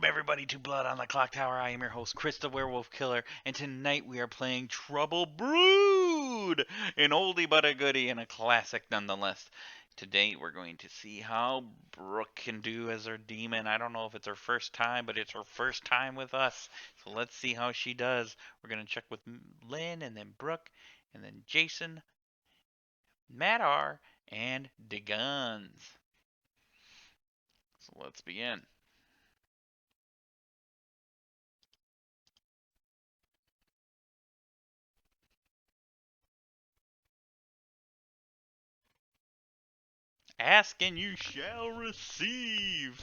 everybody to Blood on the Clocktower. I am your host, Chris the Werewolf Killer, and tonight we are playing Trouble Brewed! An oldie but a goodie and a classic nonetheless. Today we're going to see how Brooke can do as our demon. I don't know if it's her first time, but it's her first time with us. So let's see how she does. We're going to check with Lynn, and then Brooke, and then Jason, Matt R, and DeGuns. So let's begin. Ask and you shall receive.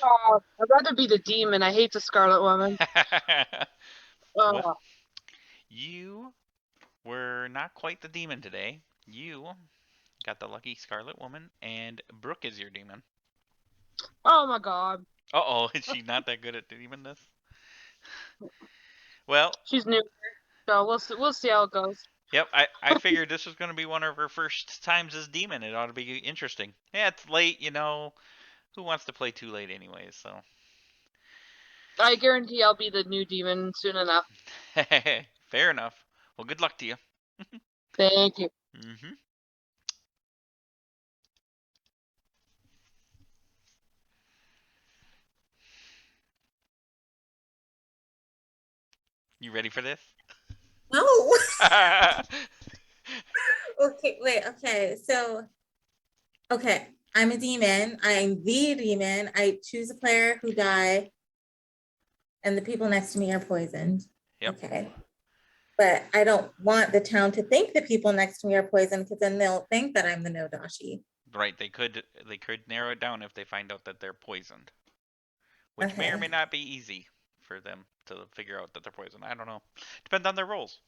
Oh, I'd rather be the demon. I hate the Scarlet Woman. Well, Oh, you were not quite the demon today. You got the lucky Scarlet Woman, and Brooke is your demon. oh my God. Uh-oh, is she not that good at demonness? Well, She's new. So we'll see how it goes. yep, I figured this was going to be one of her first times as demon. It ought to be interesting. Yeah, it's late, you know. Who wants to play too late anyways, so. I guarantee I'll be the new demon soon enough. Fair enough. Well, good luck to you. Thank you. Mm-hmm. You ready for this? No. Okay, wait, okay. So, okay, I'm a demon. I'm the demon. I choose a player who die, and the people next to me are poisoned. Yep. Okay. But I don't want the town to think the people next to me are poisoned because then they'll think that I'm the no Dashii. Right, they could narrow it down if they find out that they're poisoned, which may or may Okay. not be easy for them to figure out that they're poisoned. I don't know. Depends on their roles.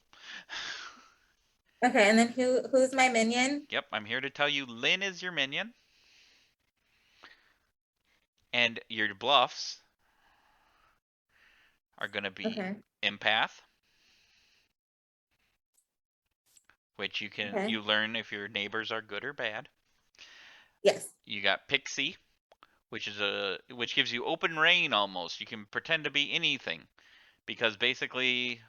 Okay, and then who's my minion? Yep, I'm here to tell you Lynn is your minion, and your bluffs are going to be Okay. empath, which Okay. you learn if your neighbors are good or bad. Yes. You got pixie, which gives you open reign almost. You can pretend to be anything because basically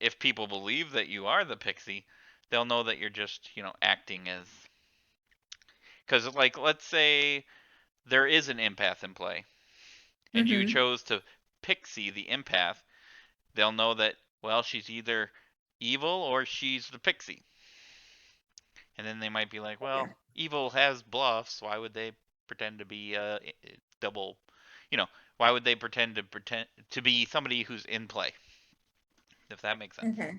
if people believe that you are the pixie, they'll know that you're just, acting as. Because, like, let's say there is an empath in play, and you Mm-hmm. chose to pixie the empath, they'll know that, well, she's either evil or she's the pixie. And then they might be like, well, Okay. evil has bluffs. Why would they pretend to be double? You know, why would they pretend to be somebody who's in play? If that makes sense. Okay.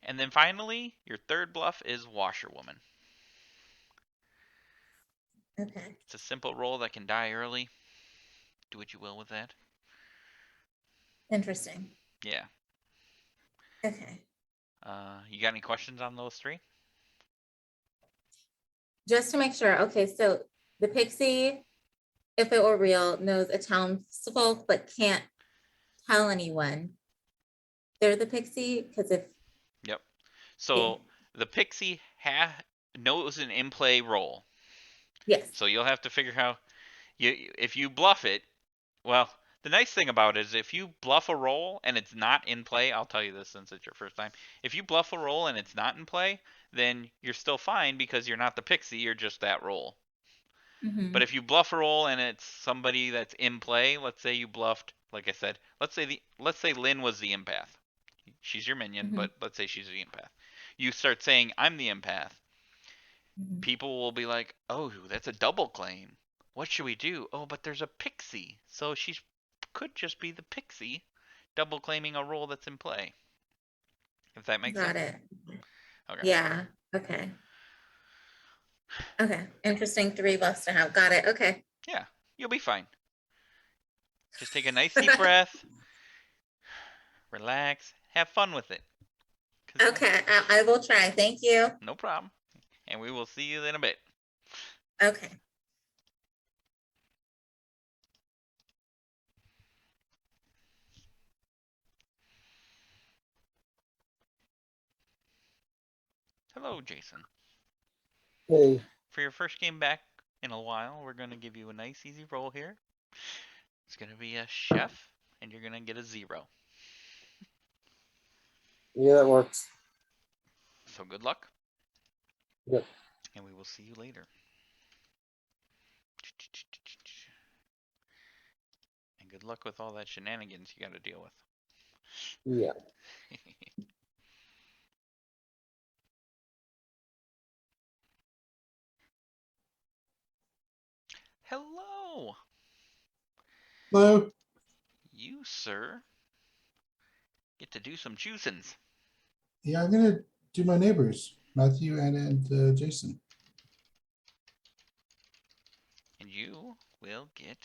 And then finally, your third bluff is washerwoman. Okay. It's a simple roll that can die early. Do what you will with that. Interesting. Yeah. Okay. You got any questions on those three? Just to make sure. Okay, so the pixie, if it were real, knows a townsfolk but can't tell anyone they're the pixie because if Yep. yeah, So the pixie knows an in-play roll. yes. So you'll have to figure how if you bluff it. Well, the nice thing about it is if you bluff a roll and it's not in play, I'll tell you this since it's your first time. If you bluff a roll and it's not in play, then you're still fine because you're not the pixie, you're just that roll. But Mm-hmm. if you bluff a roll and it's somebody that's in play, let's say you bluffed, like I said, let's say Lynn was the empath. She's your minion, Mm-hmm. but let's say she's the empath. You start saying I'm the empath. Mm-hmm. People will be like, "Oh, that's a double claim. What should we do?" "Oh, but there's a pixie." So she could just be the pixie double claiming a role that's in play. If that makes Got sense. it. Okay. Yeah. Okay. Okay. Interesting three buffs to have. Got it. Okay. Yeah, you'll be fine. Just take a nice deep breath, relax, have fun with it. Yeah, Okay. I will try. Thank you. no problem. And we will see you in a bit. Okay. Hello, Jason. Hey, For your first game back in a while, we're going to give you a nice easy roll here. It's going to be a chef, and you're going to get a 0. Yeah, that works. So good luck. Yep. And we will see you later. And good luck with all that shenanigans you got to deal with. Yeah. Hello. Hello. You, sir, get to do some choosings. Yeah, I'm gonna do my neighbors, Matthew and Jason. And you will get,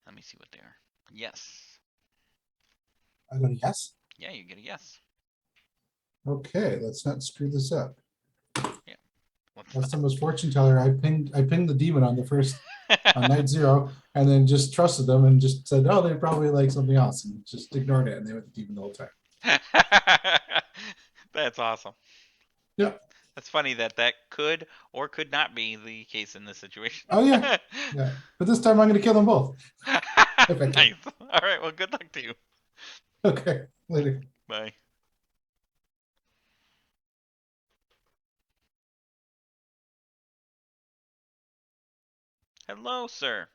let me see what they are. Yes. I got a yes. Yeah, you get a yes. Okay, let's not screw this up. What's Last time was fortune teller. I pinged the demon on the first on night 0, and then just trusted them and just said, oh, they probably like something else, and just ignored it, and they went the demon the whole time. That's awesome. Yeah. That's funny that could or could not be the case in this situation. Oh yeah, yeah. But this time I'm gonna kill them both. If I can. Nice. All right. Well, good luck to you. Okay, later. Bye. Hello, sir.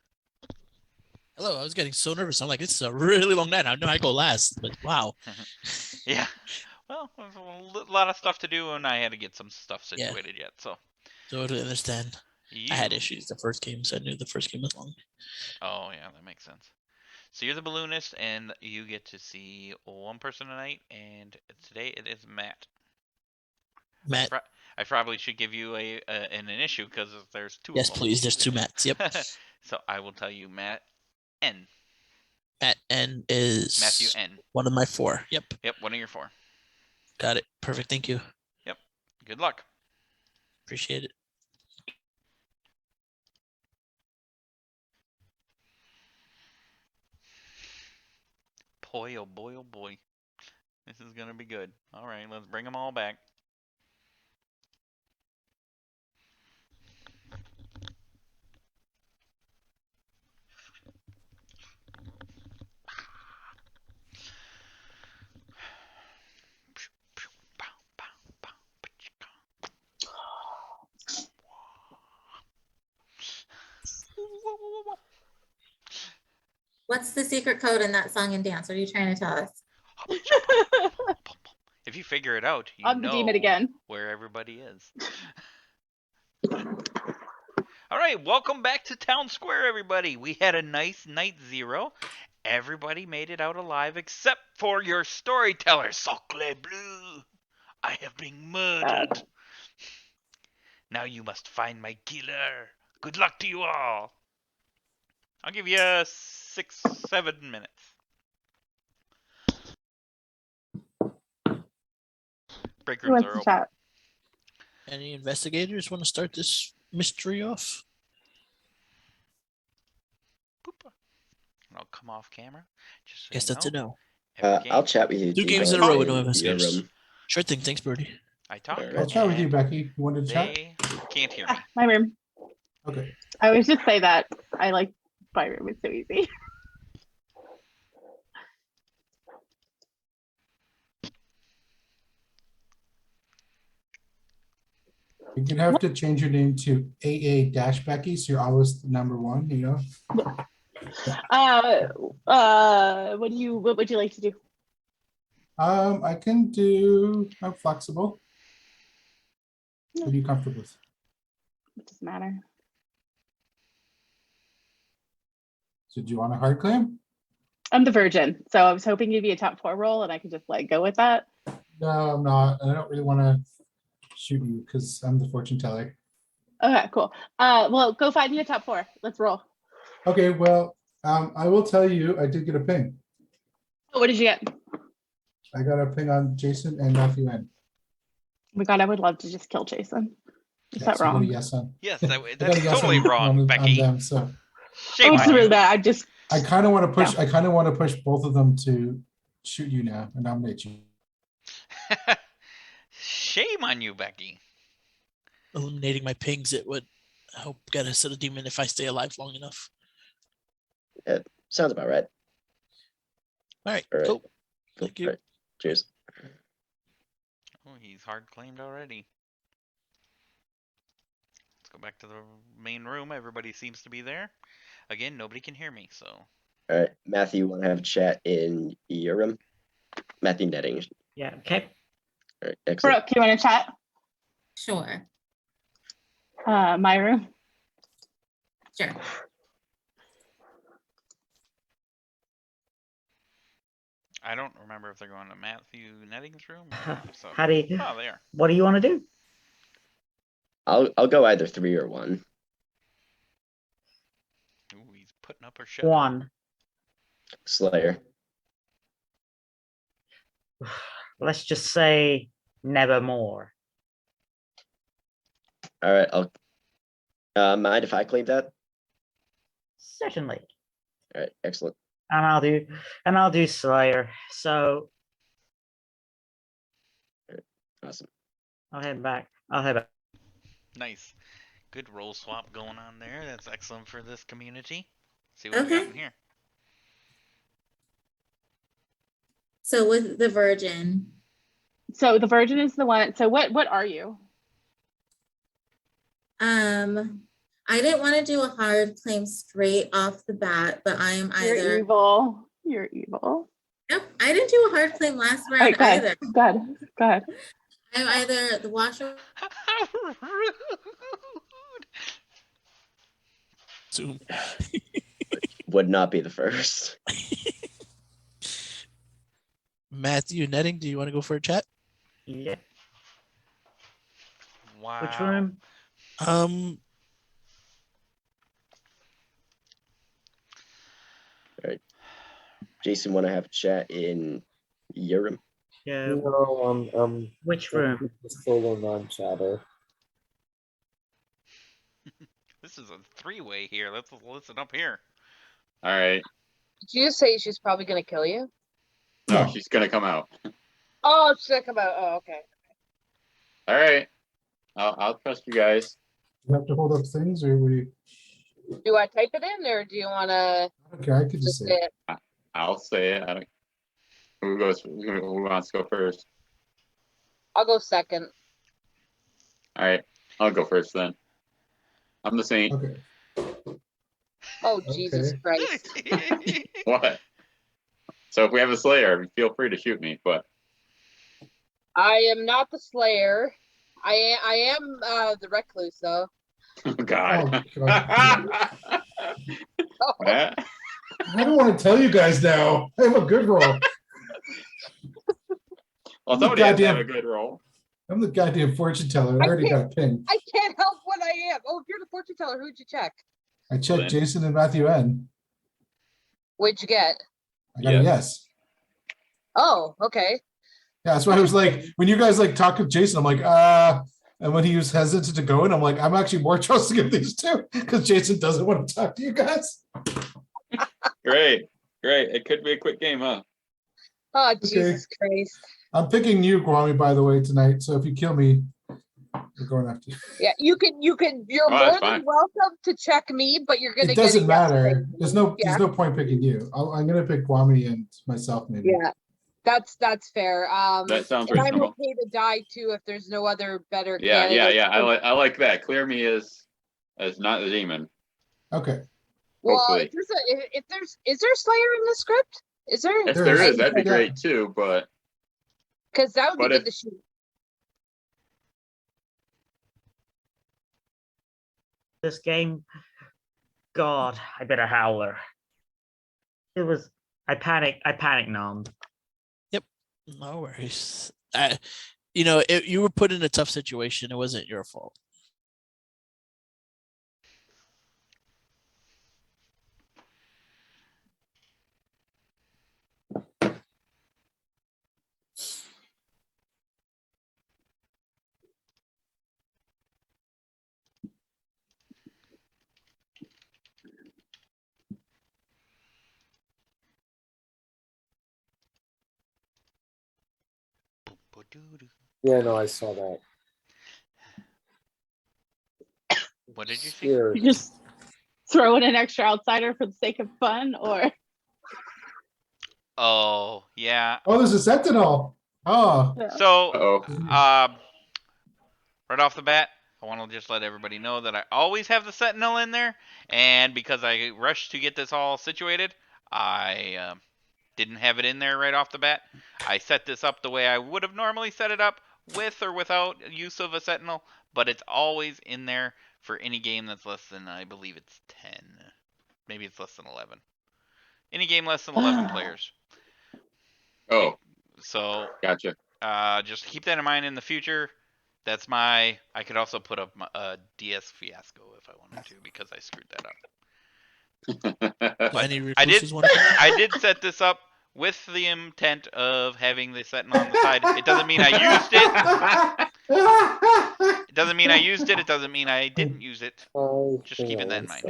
Hello, I was getting so nervous. I'm like, this is a really long night. I know I go last, but wow. Yeah. Well, there's a lot of stuff to do, and I had to get some stuff Yeah. situated yet. So Totally understand. I had issues the first game, so I knew the first game was long. Oh, yeah, that makes sense. So you're the balloonist, and you get to see one person tonight, and today it is Matt. Matt. I probably should give you an issue because there's 2 Yes, of them. please. There's 2 Matts. Yep. So I will tell you Matt N. Matt N is Matthew N. one of my 4. Yep. Yep, one of your 4. Got it. Perfect. Thank you. Yep. Good luck. Appreciate it. Boy, oh boy, oh boy. This is going to be good. All right, let's bring them all back. What's the secret code in that song and dance? What are you trying to tell us? If you figure it out, you I'm the know demon again. where everybody is. All right, welcome back to Town Square, everybody. We had a nice night 0. Everybody made it out alive except for your storyteller, Sacre Bleu. I have been murdered. Now you must find my killer. Good luck to you all. I'll give you 6-7 minutes. Break Who rooms wants are to open. chat? Any investigators want to start this mystery off? Boop. I'll come off camera. Just so Guess you that's know. a no. Every I'll game, chat with you. 2 Deep games in a on row with no your investigators. room. Sure thing. Thanks, Birdie. I talk. Alright. I'll chat with you, and Becky. You wanted to chat? They can't hear me. My room. Okay. I always just say that. I like my room. It's so easy. You're gonna have to change your name to AA-Becky, so you're always the number 1, you know? What would you like to do? I can do, I'm flexible. What are you comfortable with? It doesn't matter. So do you want a hard claim? I'm the virgin, so I was hoping you'd be a top 4 roll and I could just like go with that. No, I'm not. I don't really want to shoot you because I'm the fortune teller. Okay, cool. Well, go find me a top 4. Let's roll. Okay, well, I will tell you, I did get a ping. Oh, what did you get? I got a ping on Jason and Matthew N. Oh my god, I would love to just kill Jason. Is Yeah, that so you got a wrong? yes on. Yes, I got a that's yes totally on, wrong, on Becky. them. So Shame Oh, on it's you. really bad. I kind of want to push. No. I kind of want to push both of them to shoot you now and nominate you. Shame on you, Becky. Eliminating my pings, it would help get us to the demon if I stay alive long enough. Sounds about right. All right, All right. cool. Cool. Thank you. All right. Cheers. Oh, he's hard claimed already. Let's go back to the main room. Everybody seems to be there. Again, nobody can hear me, so. All right, Matthew, you want to have a chat in your room? Matthew Netting. Yeah, okay. All right, excellent. Brooke, you want to chat? Sure. My room. Sure. I don't remember if they're going to Matthew Netting's room or so. How do you, Oh, they are. what do you want to do? I'll go either 3 or 1. Ooh, he's putting up or shutting. One. Slayer. Let's just say nevermore. All right, I'll mind if I claim that? Certainly. All right, excellent. And I'll do Slayer. So Awesome. I'll head back. I'll head back. Nice. Good roll swap going on there. That's excellent for this community. See what we got Okay. in here. So with the Virgin, So the Virgin is the one. So what are you? I didn't want to do a hard claim straight off the bat, but I am You're either. evil. You're evil. Nope, I didn't do a hard claim last All round right, go ahead. either. Go ahead. Go ahead. I'm either the washer. How rude! Zoom. Would not be the first. Matthew Netting, do you want to go for a chat? Yeah. Wow. Which room? Jason, want to have a chat in your room? Yeah. No, Which room? solo non-chatter. This is a three-way here. Let's listen up here. All right. Did you just say she's probably gonna kill you? No, No. she's gonna come out. Oh, she's gonna come out. Oh, okay. All right. I'll trust you guys. You have to hold up things, or we? Do I type it in or do you wanna Okay, I could just just say say. it? I'll say it. I don't. Who wants to go first? I'll go second. All right. I'll go first then. I'm the saint. Okay. Oh, Jesus Okay. Christ. What? So if we have a Slayer, feel free to shoot me. But I am not the Slayer. I am the Recluse though. oh God. Oh, God. Matt? I don't want to tell you guys now. I have a good roll. Well, somebody has to have a Goddamn. good roll. I'm the goddamn fortune teller. I already got a pin. I can't help what I am. Oh, if you're the fortune teller, who'd you check? I checked then. Jason and Matthew N. What'd you get? I got a yes. Oh, okay. Yeah, that's why I was like, when you guys like talk with Jason, I'm like, and when he was hesitant to go in, I'm like, I'm actually more trusting of these two because Jason doesn't want to talk to you guys. Great. It could be a quick game, huh? Oh, Jesus Christ. I'm picking you, Kwame, by the way, tonight. So if you kill me, we're going after you. Yeah, you're Oh, more that's than fine. welcome to check me, but you're gonna It doesn't get a yes matter. from There's me. no Yeah. there's no point picking you. I'm gonna pick Kwame and myself maybe. Yeah, that's fair. That sounds and I'm reasonable. okay to die too if there's no other better Yeah. candidates. I like that. Clear me as not the demon. Okay. Well, Hopefully. is there a Slayer in the script? Is there? If There there is. is, that'd be Yeah. great too. But Because that would be But good if- to shoot. This game. God, I bet a howler. It was. I panicked numb. No worries. You were put in a tough situation. It wasn't your fault. Yeah, no, I saw that. What did you see? Scared. You just throw in an extra outsider for the sake of fun, or Oh, yeah. Oh, there's a sentinel. Oh, Yeah. So, Uh-oh. right off the bat, I want to just let everybody know that I always have the Sentinel in there, and because I rushed to get this all situated, I didn't have it in there right off the bat. I set this up the way I would have normally set it up, with or without use of a Sentinel, but it's always in there for any game that's less than, I believe it's 10. Maybe it's less than 11. Any game less than 11 players. Oh, So, gotcha. just keep that in mind in the future. That's my. I could also put up a DS Fiasco if I wanted to, because I screwed that up. Do any I did. recluses want to come out? I did set this up with the intent of having the Sentinel on the side. It doesn't mean I used it. It doesn't mean I used it. It doesn't mean I didn't use it. Just keeping that in mind.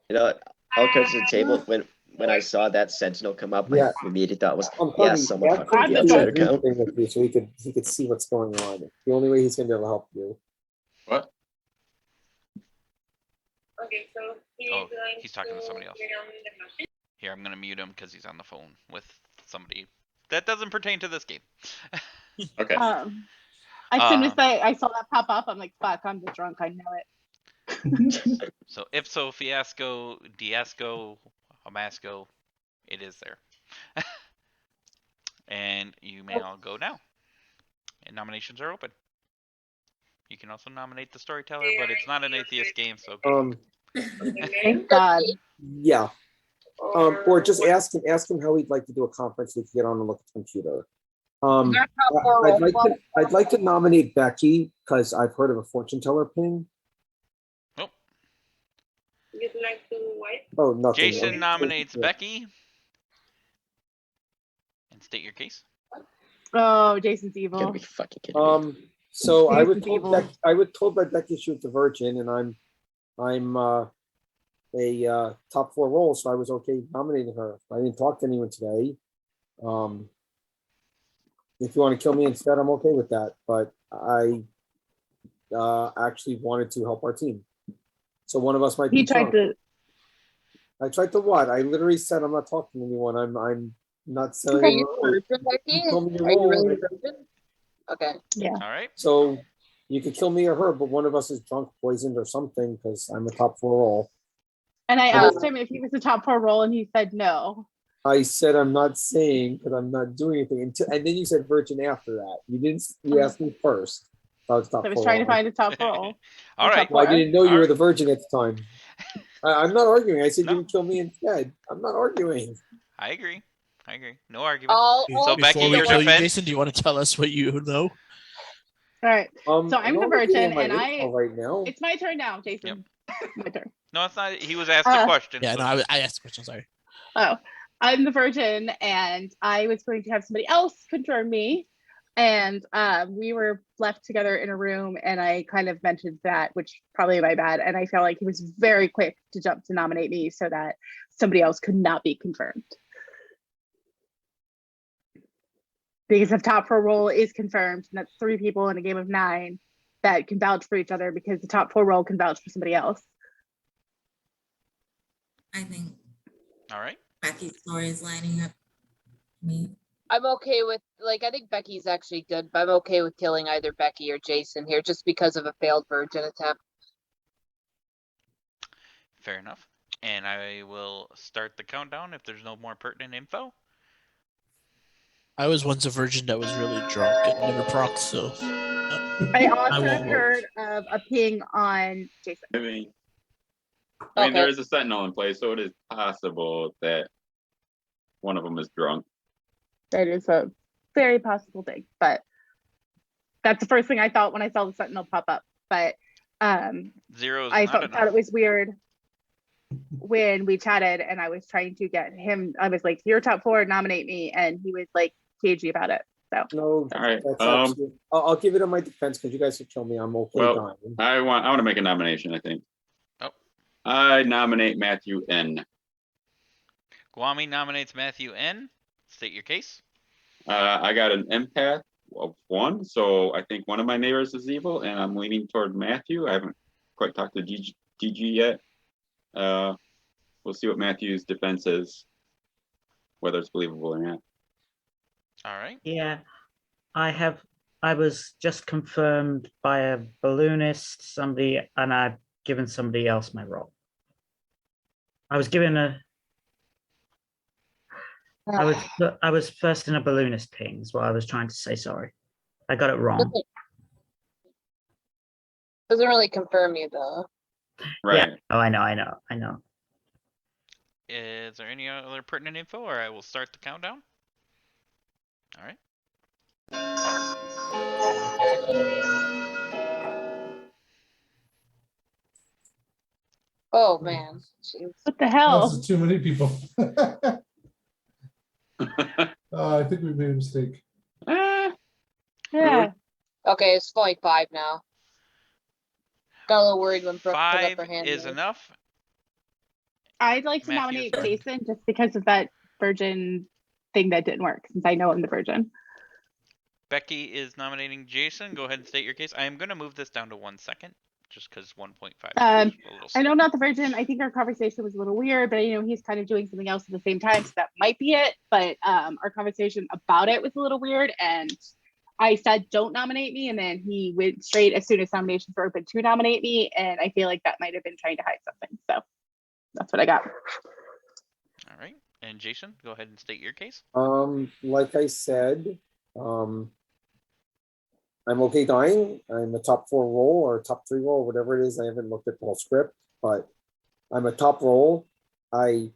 You know, all cards to the table. When I saw that Sentinel come up, Yeah. my immediate thought was, I'm yeah, probably someone fucked I'm with the the outsider one. count. with you so he could see what's going on. The only way he's gonna be able to help you. What? Oh, he's talking to somebody else. Here, I'm gonna mute him because he's on the phone with somebody that doesn't pertain to this game. Okay. As soon as I saw that pop up, I'm like, fuck, I'm just drunk. I know it. So Ipso Fiasco Diasco Amasco, it is there. And you may all go now. And nominations are open. You can also nominate the Storyteller, but it's not an atheist game, so Thank God. Yeah. Or just ask him how he'd like to do a conference so he can get on and look at the computer. I'd like to nominate Becky because I've heard of a fortune teller ping. Nope. Oh, nothing. Jason nominates Becky. And state your case. Oh, Jason's You gotta evil. be fucking kidding me. So I was Jason's told evil. I was told by Becky she was a virgin, and I'm a top 4 role, so I was okay nominating her. I didn't talk to anyone today. If you want to kill me instead, I'm okay with that. But I actually wanted to help our team. So one of us might be He tried drunk. to. I tried to what? I literally said I'm not talking to anyone. I'm not Are saying. you a virgin, Becky? Tell me your Are you role. really a virgin? Okay. Yeah. All right. So you could kill me or her, but one of us is drunk, poisoned, or something because I'm a top 4 role. And I asked him if he was a top 4 role, and he said no. I said I'm not saying because I'm not doing anything until, and then you said virgin after that. You didn't. You asked me first. I was top I was 4 trying to role. find a top role. All right. Well, I didn't know you All were right. the virgin at the time. I'm not arguing. I said No. you would kill me instead. I'm not arguing. I agree. No argument. All Becky, Before we your kill you, defense? Jason, do you want to tell us what you know? All right. So I'm the virgin, and right now. It's my turn now, Jason. My turn. No, it's not. He was asked a question. Yeah, so- no, I asked a question. Sorry. Oh, I'm the virgin, and I was going to have somebody else confirm me. And we were left together in a room, and I kind of mentioned that, which probably my bad. And I felt like he was very quick to jump to nominate me so that somebody else could not be confirmed. Because if top 4 role is confirmed, and that's 3 people in a game of 9 that can vouch for each other because the top 4 role can vouch for somebody else. I think All right. Becky's story is lining up me. I'm okay with, like, I think Becky's actually good, but I'm okay with killing either Becky or Jason here just because of a failed virgin attempt. Fair enough. And I will start the countdown if there's no more pertinent info. I was once a virgin that was really drunk and never procced, so I also won't vote. heard of a ping on Jason. I mean, Okay. there is a sentinel in place, so it is possible that one of them is drunk. That is a very possible thing, but that's the first thing I thought when I saw the Sentinel pop up. But Zero is I not thought enough. it was weird when we chatted and I was trying to get him. I was like, "You're top 4, nominate me," and he was like cagey about it. So No, All right. that's absolutely. I'll give it on my defense because you guys could kill me. I'm okay Well, dying. I want to make a nomination, I think. Oh. I nominate Matthew N. Guami nominates Matthew N. State your case. I got an empath of 1, so I think one of my neighbors is evil, and I'm leaning toward Matthew. I haven't quite talked to DG yet. We'll see what Matthew's defense is. whether it's believable or not. All right. Yeah, I was just confirmed by a balloonist, somebody, and I've given somebody else my role. I was given a. I was first in a balloonist ping, is what I was trying to say. Sorry, I got it wrong. Doesn't really confirm you though. Right. Yeah. Oh, I know. Is there any other pertinent info, or I will start the countdown? All right. Oh man. Jeez. What the hell? That's too many people. I think we made a mistake. Yeah. Okay, it's only 5 now. Got a little worried when Brooke put up 5 her hand. is there. enough. I'd like to Matthew, nominate sorry. Jason just because of that virgin thing that didn't work, since I know I'm the virgin. Becky is nominating Jason. Go ahead and state your case. I am going to move this down to 1 second, just because 1.5 is a little I know slow. I'm not the virgin. I think our conversation was a little weird, but he's kind of doing something else at the same time, so that might be it. But our conversation about it was a little weird, and I said don't nominate me, and then he went straight as soon as nominations were open to nominate me, and I feel like that might have been trying to hide something. So that's what I got. All right. And Jason, go ahead and state your case. Like I said, I'm okay dying. I'm a top 4 roll or top 3 roll, whatever it is. I haven't looked at the whole script, but I'm a top roll. I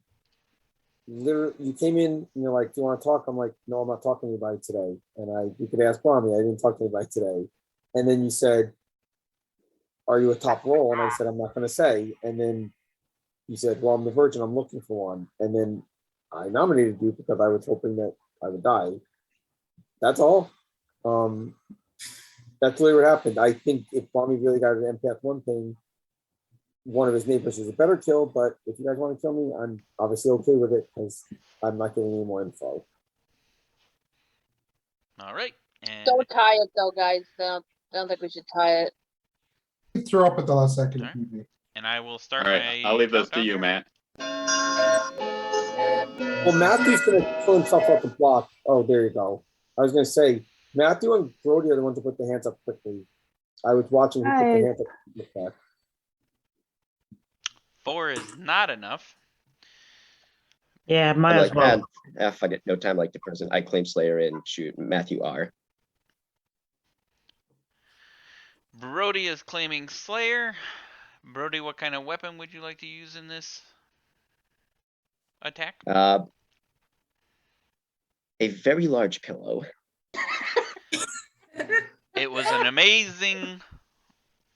literally, you came in and you're like, do you want to talk? I'm like, no, I'm not talking to anybody today. And you could ask Bonnie, I didn't talk to anybody today. And then you said, are you a top roll? And I said, I'm not going to say. And then you said, well, I'm the virgin. I'm looking for one. And then I nominated you because I was hoping that I would die. That's all. That's really what happened. I think if Bonnie really got an empath 1 thing, one of his neighbors is a better kill, but if you guys want to kill me, I'm obviously okay with it because I'm not getting any more info. All right. And Don't tie it though, guys. I don't think we should tie it. Throw up at the last second. Alright. If need be. and I will start All right, my I'll leave this to countdown you, here. Matt. Well, Matthew's going to pull himself off the block. Oh, there you go. I was going to say, Matthew and Brody are the ones who put the hands up quickly. I was watching who put the hands up with that. 4 is not enough. Yeah, I'm might as like, well. fuck it, no time like the present. I claim Slayer and shoot Matthew R. Brody is claiming Slayer. Brody, what kind of weapon would you like to use in this attack? A very large pillow. It was an amazing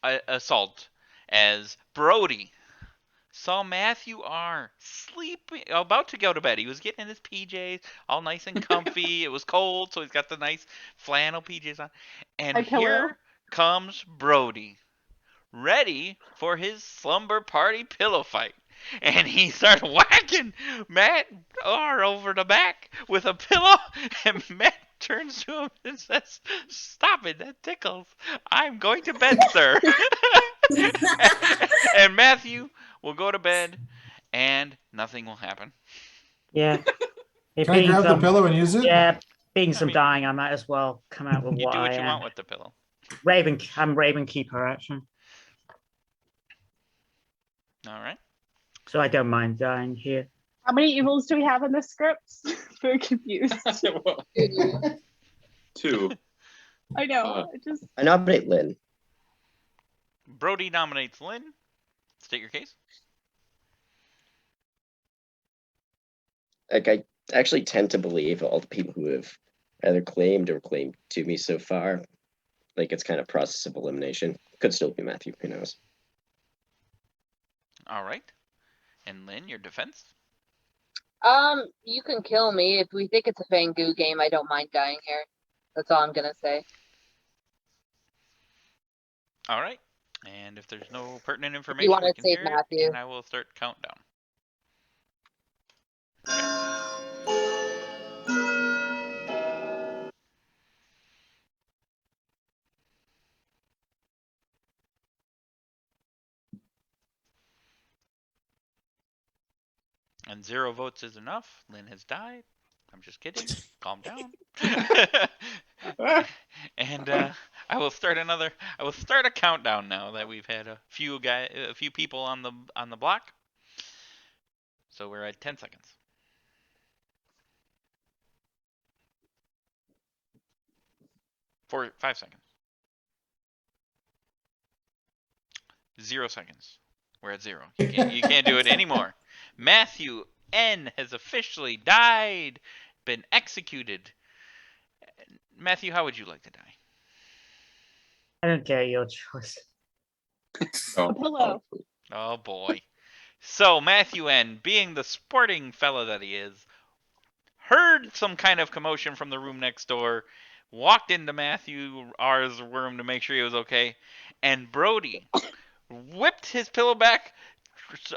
assault as Brody saw Matthew R. sleeping, about to go to bed. He was getting in his PJs, all nice and comfy. It was cold, so he's got the nice flannel PJs on. And here comes Brody, ready for his slumber party pillow fight. And he starts whacking Matt R over the back with a pillow, and Matt turns to him and says, "Stop it, that tickles. I'm going to bed, sir." And Matthew will go to bed, and nothing will happen. Yeah. Can I grab the pillow and use it? Yeah, being some dying, I might as well come out with You what do what I you am. want with the pillow. I'm Raven Keeper, actually. All right. So I don't mind dying here. How many evils do we have in this script? Very confused. 2. I know. I nominate Lynn. Brody nominates Lynn. State your case. Like, I actually tend to believe all the people who have either claimed or claimed to me so far. Like, it's kind of process of elimination. Could still be Matthew, who knows? All right. And Lynn, your defense? You can kill me. If we think it's a Fangoo game, I don't mind dying here. That's all I'm gonna say. All right. And if there's no pertinent You information, want we to can save hear Matthew. it, and I will start countdown. And 0 votes is enough. Lynn has died. I'm just kidding. Calm down. And I will start a countdown now that we've had a few people on the block. So we're at 10 seconds. 5 seconds. 0 seconds. We're at 0. You can't do it anymore. Matthew N has officially died, been executed. Matthew, how would you like to die? I don't care, your choice. Oh, Hello. Oh boy. So Matthew N, being the sporting fella that he is, heard some kind of commotion from the room next door, walked into Matthew R's room to make sure he was okay, and Brody whipped his pillow back,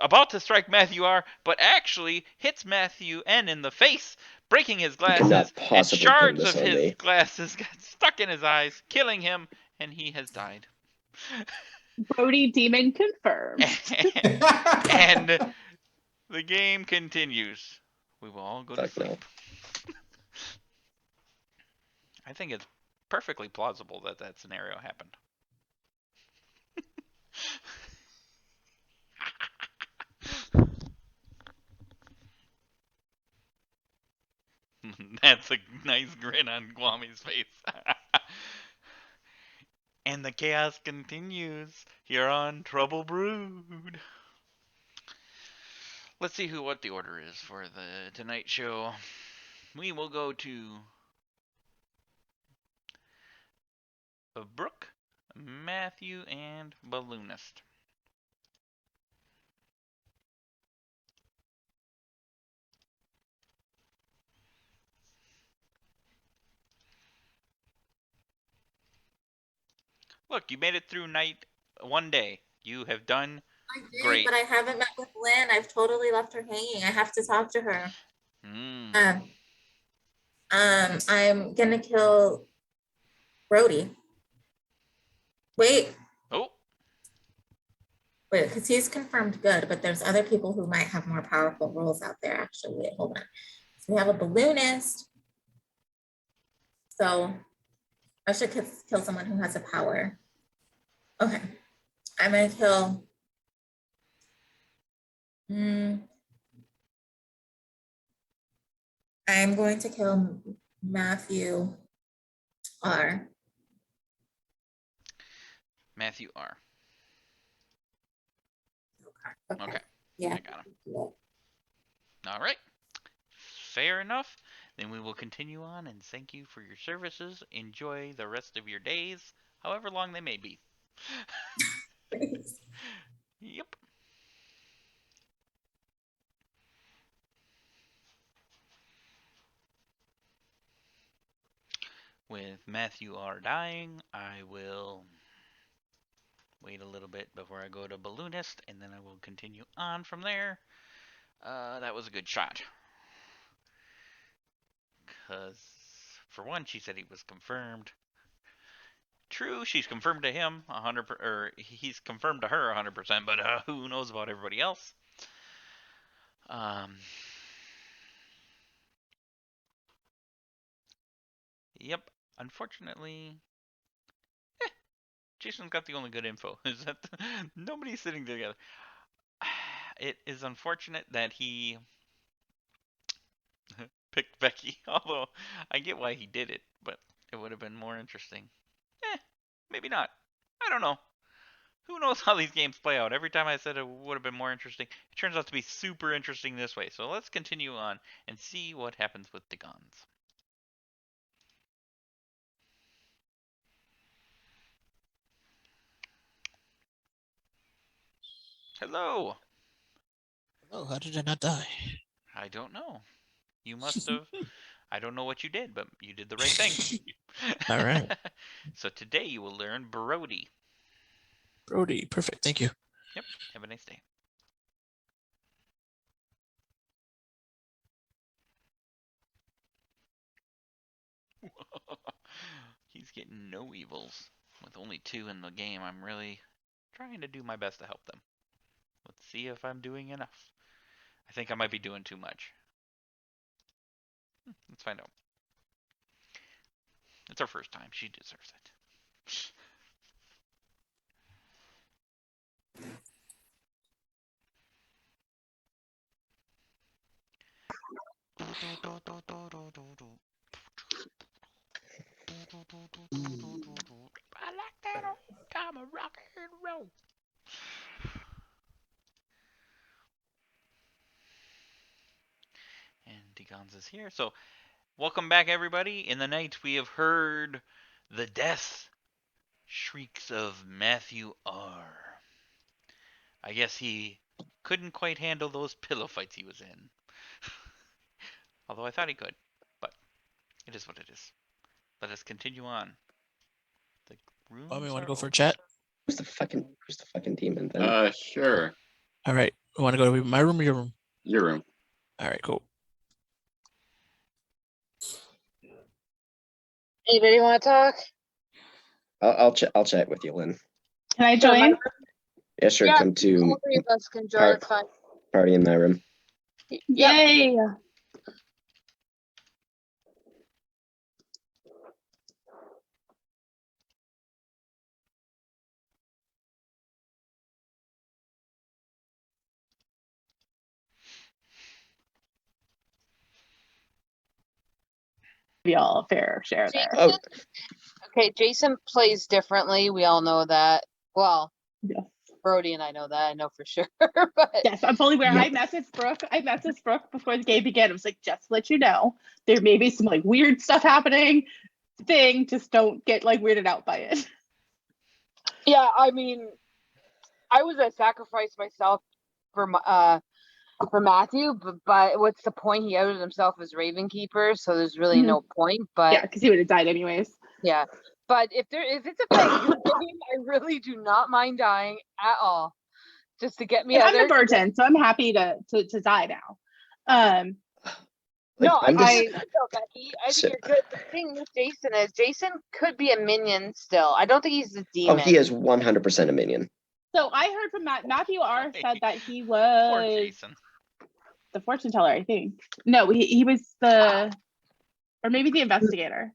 about to strike Matthew R, but actually hits Matthew N in the face, breaking his glasses, cannot and possibly pin shards this of on his me. glasses got stuck in his eyes, killing him, and he has died. Brody demon confirmed. And the game continues. We will all go to Fuck no. sleep. I think it's perfectly plausible that that scenario happened. That's a nice grin on Guami's face. And the chaos continues here on Trouble Brewed. Let's see what the order is for the Tonight Show. We will go to Brooke, Matthew, and Balloonist. Look, you made it through night 1 day. You have done I did, great. but I haven't met with Lynn. I've totally left her hanging. I have to talk to her. I'm gonna kill Brody. Wait, Oh, because he's confirmed good, but there's other people who might have more powerful roles out there. Actually, wait, hold on. So we have a balloonist. So I should kill someone who has a power. Okay, I'm gonna kill. I'm going to kill Matthew R. Matthew R. Okay. Yeah. I got him. All right. Fair enough. Then we will continue on and thank you for your services. Enjoy the rest of your days, however long they may be. Yep. With Matthew R dying, I will wait a little bit before I go to Balloonist, and then I will continue on from there. That was a good shot. Because, for one, she said he was confirmed. True, she's confirmed to him 100%, or he's confirmed to her 100%, but who knows about everybody else? Yep. Unfortunately, Jason's got the only good info. Is that nobody's sitting together? It is unfortunate that he picked Becky, although I get why he did it, but it would have been more interesting. Maybe not. I don't know. Who knows how these games play out? Every time I said it would have been more interesting, it turns out to be super interesting this way. So let's continue on and see what happens with the guns. Hello. Oh, how did I not die? I don't know. You must have. I don't know what you did, but you did the right thing. All right. So today you will learn Brody. Brody, perfect. Thank you. Yep. Have a nice day. He's getting no evils. With only 2 in the game, I'm really trying to do my best to help them. Let's see if I'm doing enough. I think I might be doing too much. Let's find out. It's her first time. She deserves it. I like that old time of rock and roll. And Degon's is here. So, welcome back, everybody. In the night, we have heard the death shrieks of Matthew R. I guess he couldn't quite handle those pillow fights he was in. Although I thought he could. But it is what it is. Let us continue on. The rooms Want to are go for a open. chat? Who's the fucking demon then? Sure. All right. Want to go to my room or your room? Your room. All right, cool. Anybody want to talk? I'll chat with you, Lynn. Can I Sure, join? Yeah, sure. Yeah, Come to all three of us can join. Part- It's fine. party in my room. Yay! Be all fair share there. Oh, Okay, Jason plays differently. We all know that. Well, Yeah. Brody and I know that. I know for sure. But Yes, I'm fully aware. Yep. I messaged Brooke before the game began. I was like, just to let you know, there may be some like weird stuff happening. Just don't get like weirded out by it. yeah, I mean, I was a sacrifice myself for Matthew, but what's the point? He outed himself as Raven Keeper, so there's really no point. But Yeah, because he would have died anyways. yeah. But if it's a Peggy game, I really do not mind dying at all. Just to get me And out I'm there. the virgin, so I'm happy to die now. No, I I'm think you're good though, Becky. I think you're good. The thing with Jason is Jason could be a minion still. I don't think he's a Oh, demon. he is 100% a minion. So I heard from Matthew R said that he Poor was Jason. the fortune teller, I think. No, he was or maybe the investigator.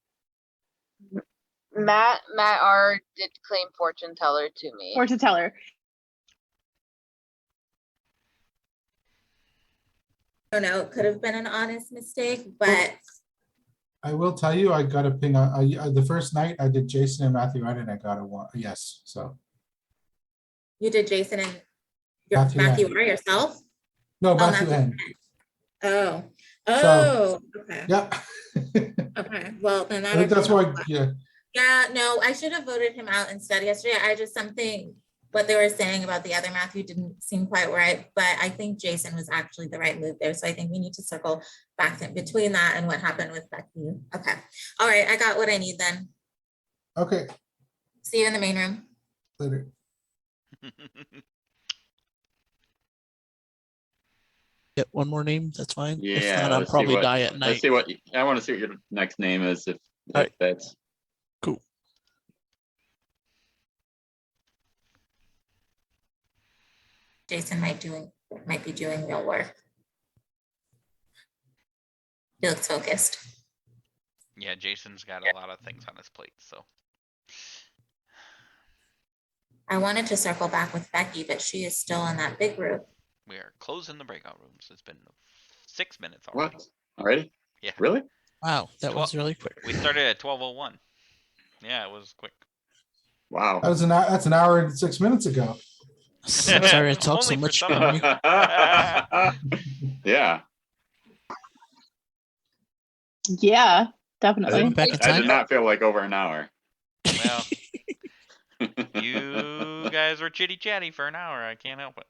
Matt R did claim fortune teller to me. Fortune teller. I don't know, it could have been an honest mistake, but I will tell you, I got a ping. The first night I did Jason and Matthew N, and I got a yes. So you did Jason and Matthew Matthew or yourself? no, Oh, Matthew N. Oh, okay. Yeah. Okay, well, then I that think that's why. helpful. Yeah. Yeah, no, I should have voted him out instead yesterday. What they were saying about the other Matthew didn't seem quite right, but I think Jason was actually the right move there. So I think we need to circle back between that and what happened with Becky. Okay. All right, I got what I need then. Okay. See you in the main room. Later. Get one more name. That's fine. If Yeah, not, I'll let's see probably what- die at night. Let's see what I want to see what your next name is. If Alright. that's Cool. Jason might be doing real work. He looks focused. Yeah, Jason's got a lot of things on his plate, so. I wanted to circle back with Becky, but she is still in that big group. We are closing the breakout rooms. It's been 6 minutes already. what? Already? Yeah. Really? Wow, that was really quick. We started at 12:01. Yeah, it was quick. Wow. That's an hour and 6 minutes ago. Sorry to talk so Only for much some about of me. Yeah. Yeah, I definitely. didn't, Back in I did time. not feel like over an hour. Well, you guys were chitty chatty for an hour. I can't help it.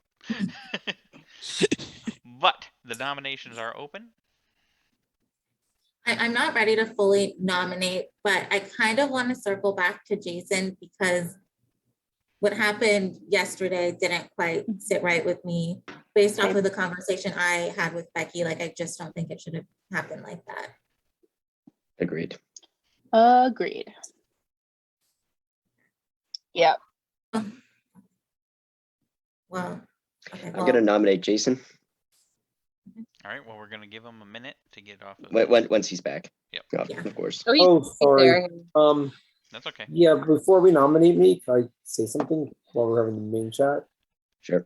But the nominations are open. I'm not ready to fully nominate, but I kind of want to circle back to Jason because what happened yesterday didn't quite sit right with me based off of the conversation I had with Becky. Like, I just don't think it should have happened like that. Agreed. Agreed. Yep. Well, okay. I'm gonna nominate Jason. All right. Well, we're gonna give him a minute to get off of. Once he's back. Yep. Yeah, of course. Oh, Oh, he's sorry. there. That's okay. Yeah, before we nominate me, can I say something while we're having the main chat? Sure.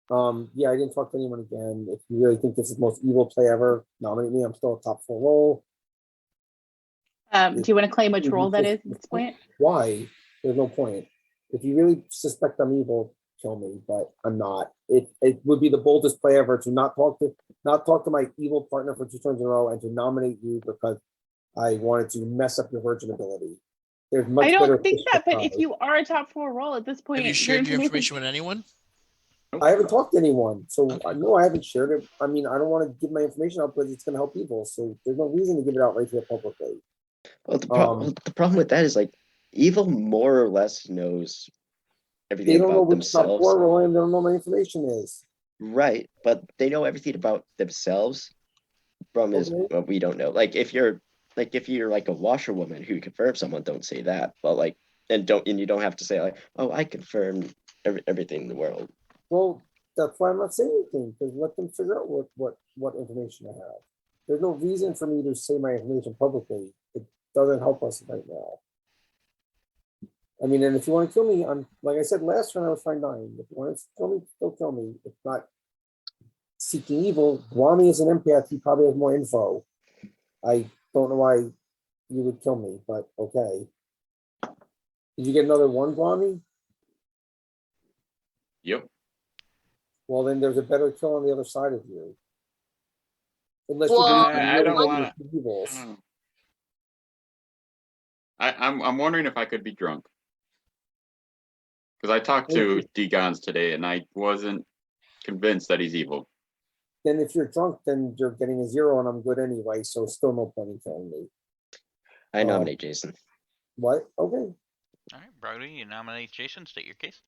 Yeah, I didn't talk to anyone again. If you really think this is the most evil play ever, nominate me. I'm still a top 4 role. Do you want to claim which role that is at this point? Why? There's no point. If you really suspect I'm evil, kill me, but I'm not. It would be the boldest play ever to not talk to my evil partner for 2 turns in a row and to nominate you because I wanted to mess up your virgin ability. There's much I better don't think fish that, to but if fry. you are a top 4 role at this point, Have you shared your information with anyone? I haven't talked to anyone, so Okay. no, I haven't shared it. I mean, I don't want to give my information out because it's going to help people. So there's no reason to give it out right here publicly. Well, the problem with that is like evil more or less knows They everything don't know about which top themselves. 4 role I am. They don't know what my information is. Right, but they know everything about themselves. Problem is, Okay. well, we don't know. Like if you're like a washerwoman who confirms someone, don't say that. But like, and you don't have to say like, oh, I confirmed everything in the world. Well, that's why I'm not saying anything, because let them figure out what information I have. There's no reason for me to say my information publicly. It doesn't help us right now. I mean, and if you want to kill me, I'm like I said last turn, I was fine dying. If you want to kill me, still kill me. If not seeking evil, Guami is an empath. He probably has more info. I don't know why you would kill me, but okay. Did you get another 1, Guami? Yep. Well, then there's a better kill on the other side of you. Unless Well, I don't really want the evils. to. I'm wondering if I could be drunk. Because I talked to Degons today and I wasn't convinced that he's evil. Then if you're drunk, then you're getting a 0 and I'm good anyway, so still no point in killing me. I nominate Jason. What? Okay. All right, Brody, you nominate Jason. State your case.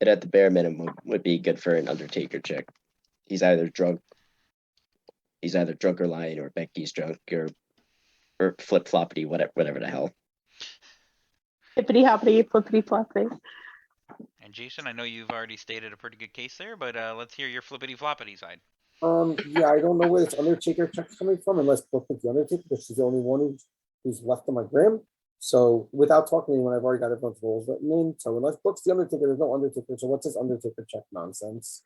It at the bare minimum would be good for an Undertaker check. He's either drunk or lying, or Becky's drunk, or flip floppity, whatever the hell. Hippity hoppity, flippity floppity. And Jason, I know you've already stated a pretty good case there, but let's hear your flippity floppity side. Yeah, I don't know where this Undertaker check's coming from unless Brooke picked the Undertaker, because she's the only one who's left on my grim. So without talking to anyone, I've already got everyone's roles written in. So unless Brooke's the Undertaker, there's no Undertaker. So what's this Undertaker check nonsense?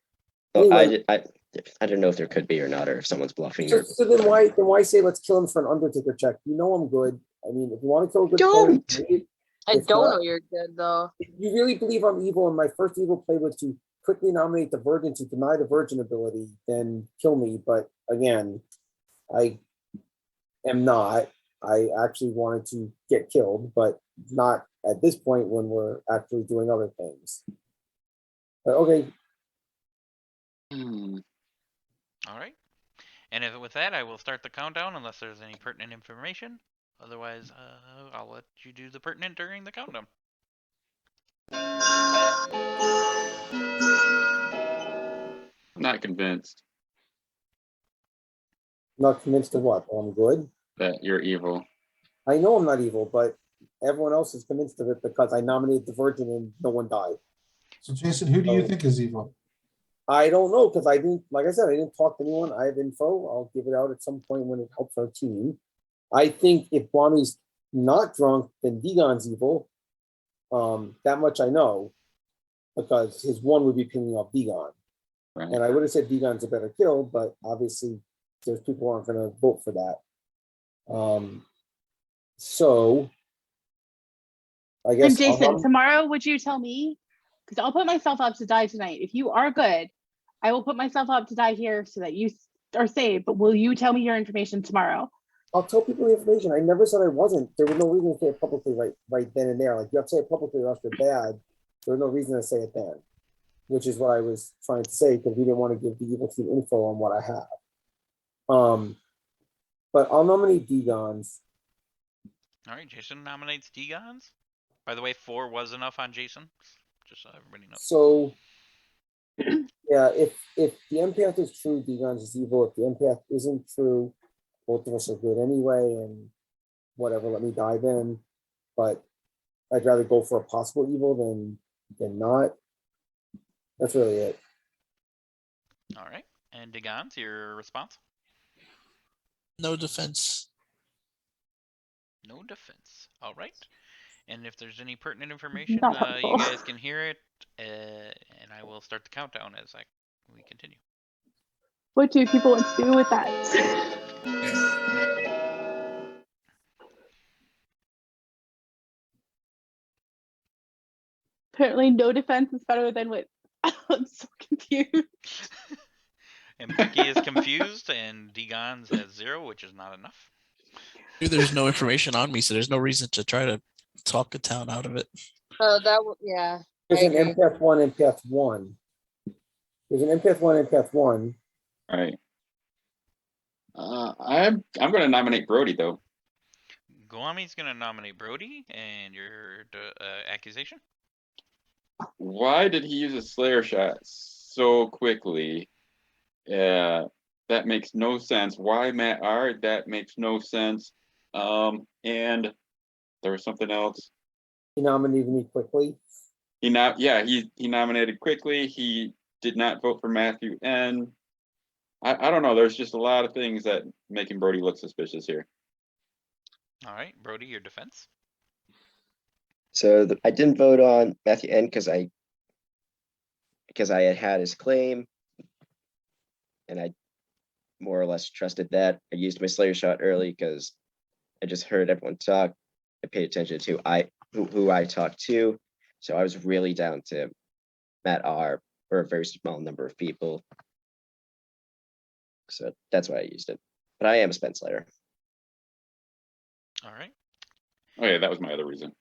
Anyway, I don't know if there could be or not, or if someone's bluffing. so then why say let's kill him for an Undertaker check? You know I'm good. I mean, if you want to kill a good player, I if don't not, know you're good though. if you really believe I'm evil and my first evil play was to quickly nominate the Virgin to deny the Virgin ability, then kill me. But again, I am not. I actually wanted to get killed, but not at this point when we're actually doing other things. But okay. All right. And with that, I will start the countdown unless there's any pertinent information. Otherwise, I'll let you do the pertinent during the countdown. I'm not convinced Not convinced of what? Oh, I'm good. that you're evil. I know I'm not evil, but everyone else is convinced of it because I nominated the Virgin and no one died. So Jason, who do you think is evil? I don't know because I didn't, like I said, I didn't talk to anyone. I have info. I'll give it out at some point when it helps our team. I think if Kwami's not drunk, then Degon's evil. That much I know because his 1 would be pinging off Degon. Right. And I would have said Degon's a better kill, but obviously there's people who aren't going to vote for that. So I guess. And Jason, tomorrow, would you tell me? Because I'll put myself up to die tonight. If you are good, I will put myself up to die here so that you are safe. But will you tell me your information tomorrow? I'll tell people the information. I never said I wasn't. There was no reason to say it publicly right then and there. Like you have to say it publicly or else you're bad. There was no reason to say it then, which is what I was trying to say because we didn't want to give the evil team info on what I have. But I'll nominate Degons. All right, Jason nominates Degons. By the way, 4 was enough on Jason, just so everybody knows. So, yeah, if the empath is true, Degons is evil. If the empath isn't true, both of us are good anyway, and whatever, let me dive in. But I'd rather go for a possible evil than not. That's really it. All right. And Digans, your response? No defense. No defense. All right. And if there's any pertinent information, Not you helpful. guys can hear it, and I will start the countdown as we continue. What do people want to do with that? Apparently, no defense is better than what. I'm so confused. And Becky is confused, and Digans has 0, which is not enough. There's no information on me, so there's no reason to try to talk a town out of it. Yeah. There's I an agree. empath 1, empath 1. There's an empath 1, empath 1. All right. I'm going to nominate Brody though. Guami's going to nominate Brody, and your accusation? Why did he use a Slayer shot so quickly? That makes no sense. Why Matt R? That makes no sense. And there was something else. He nominated me quickly. He nominated quickly. He did not vote for Matthew N. I don't know. There's just a lot of things that making Brody look suspicious here. All right, Brody, your defense? So I didn't vote on Matthew N because I had his claim, and I more or less trusted that. I used my Slayer shot early because I just heard everyone talk. I paid attention to who I talked to, so I was really down to Matt R for a very small number of people. So that's why I used it. But I am a Spent Slayer. All right. Oh yeah, that was my other reason.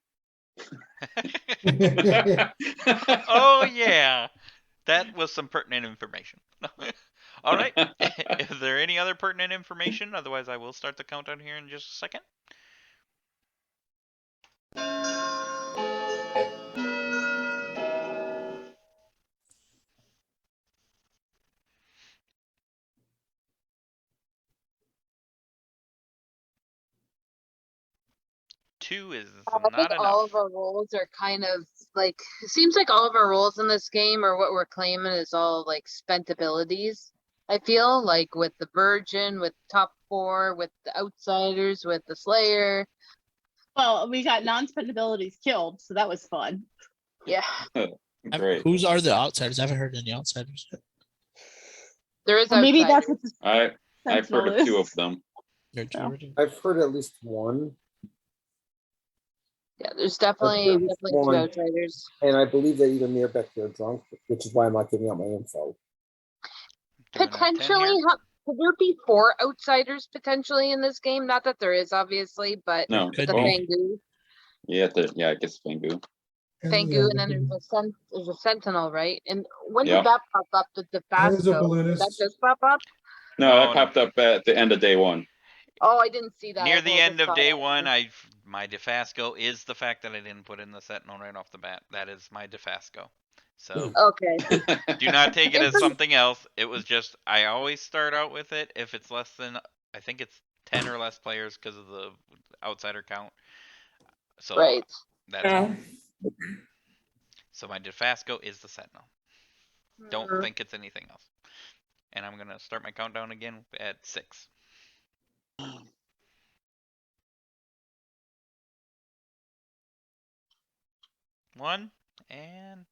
Oh, yeah. That was some pertinent information. All right. Is there any other pertinent information? Otherwise, I will start the countdown here in just a second. Two is I think not enough. all of our roles are kind of like, it seems like all of our roles in this game, or what we're claiming, is all like spent abilities. I feel like with the Virgin, with top 4, with the Outsiders, with the Slayer. Well, we got non-spent abilities killed, so that was fun. Yeah. Great. Whose are the outsiders? I haven't heard any outsiders yet. There is Well, maybe that's Outsiders. what the I've heard of 2 of them. There are two Yeah. already? I've heard at least one, Yeah, there's I've definitely heard at least 2 one. Outsiders. and I believe that either me or Becky are drunk, which is why I'm not giving out my info. Doing a 10 Potentially, here. could there be 4 Outsiders potentially in this game? Not that there is, obviously, but No. Could the be. Fangu. I guess Fangu. Fangu, and then there's a Sentinel, right? And when Yeah. did that pop up? The There's a Fasco? Did that balloonist. just pop up? No, No, that popped up at the end of day 1. Oh, I didn't see that. Near I the think I end just of saw day that. 1, my DeFasco is the fact that I didn't put in the Sentinel right off the bat. That is my DeFasco. So Okay. do not take it as Isn't- something else. It was just, I always start out with it if it's less than, I think it's 10 or less players because of the outsider count. So Right. that's Oh. so my DeFasco is the Sentinel. Don't Mhm. think it's anything else. And I'm gonna start my countdown again at 6. One and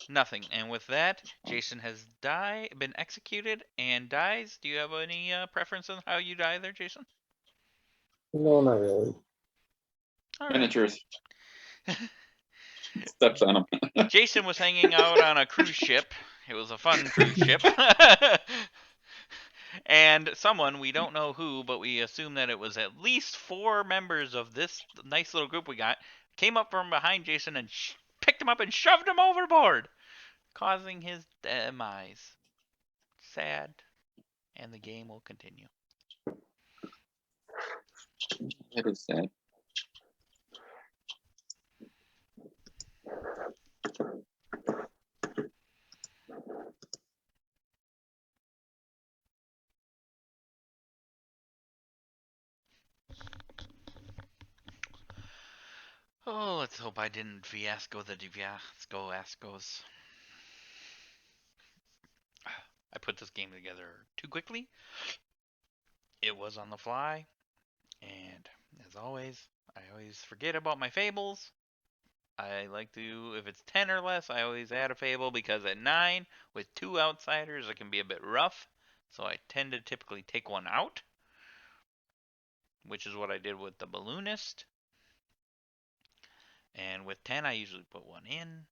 nothing. And with that, Jason has been executed and dies. Do you have any preference on how you die there, Jason? No, not really. All right. Miniatures. Steps on them. Jason was hanging out on a cruise ship. It was a fun cruise ship. And someone, we don't know who, but we assume that it was at least 4 members of this nice little group we got, came up from behind Jason and picked him up and shoved him overboard, causing his demise. Sad. And the game will continue. It is sad. Oh, let's hope I didn't fiasco the fiasco ascos. I put this game together too quickly. It was on the fly, and as always, I always forget about my fables. I like to, if it's 10 or less, I always add a fable because at 9, with 2 outsiders, it can be a bit rough. So I tend to typically take one out, which is what I did with the balloonist. And with 10, I usually put one in.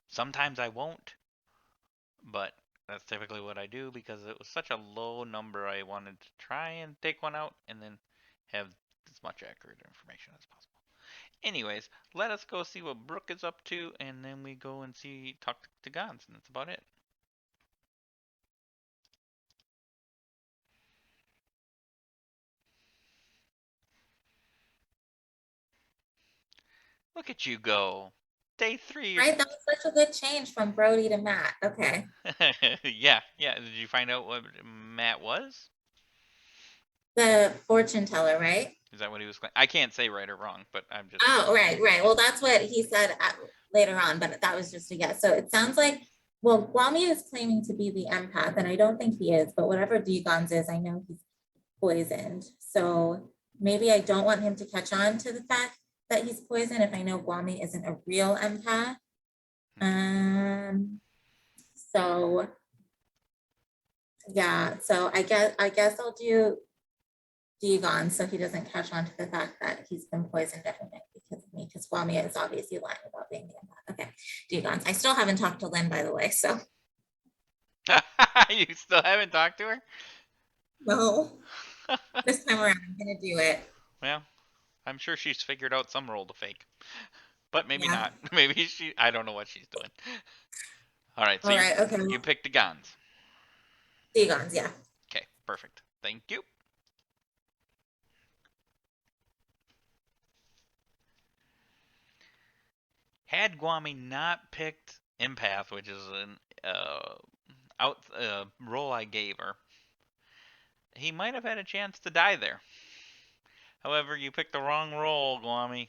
Sometimes I won't, but that's typically what I do because it was such a low number. I wanted to try and take one out and then have as much accurate information as possible. Anyways, let us go see what Brooke is up to, and then we go and talk to Gons, and that's about it. Look at you go. Day 3. Right, that was such a good change from Brody to Matt. Okay. yeah. Did you find out what Matt was? The fortune teller, right? Is that what he was? I can't say right or wrong, but I'm just. Oh, right. Well, that's what he said later on, but that was just a guess. So it sounds like, well, Guami is claiming to be the empath, and I don't think he is, but whatever Dugons is, I know he's poisoned. So maybe I don't want him to catch on to the fact that he's poisoned if I know Guami isn't a real empath. So yeah, so I guess I'll do Degon so he doesn't catch on to the fact that he's been poisoned every night because of me, because Guami is obviously lying about being the empath. Okay, Degons. I still haven't talked to Lynn, by the way, so. You still haven't talked to her? No. This time around, I'm gonna do it. Well, I'm sure she's figured out some role to fake. But maybe Yeah. not. Maybe I don't know what she's doing. All right, so Okay. you picked the Gons. Degons, yeah. Okay, perfect. Thank you. Had Guami not picked empath, which is an role I gave her, he might have had a chance to die there. However, you picked the wrong role, Guami.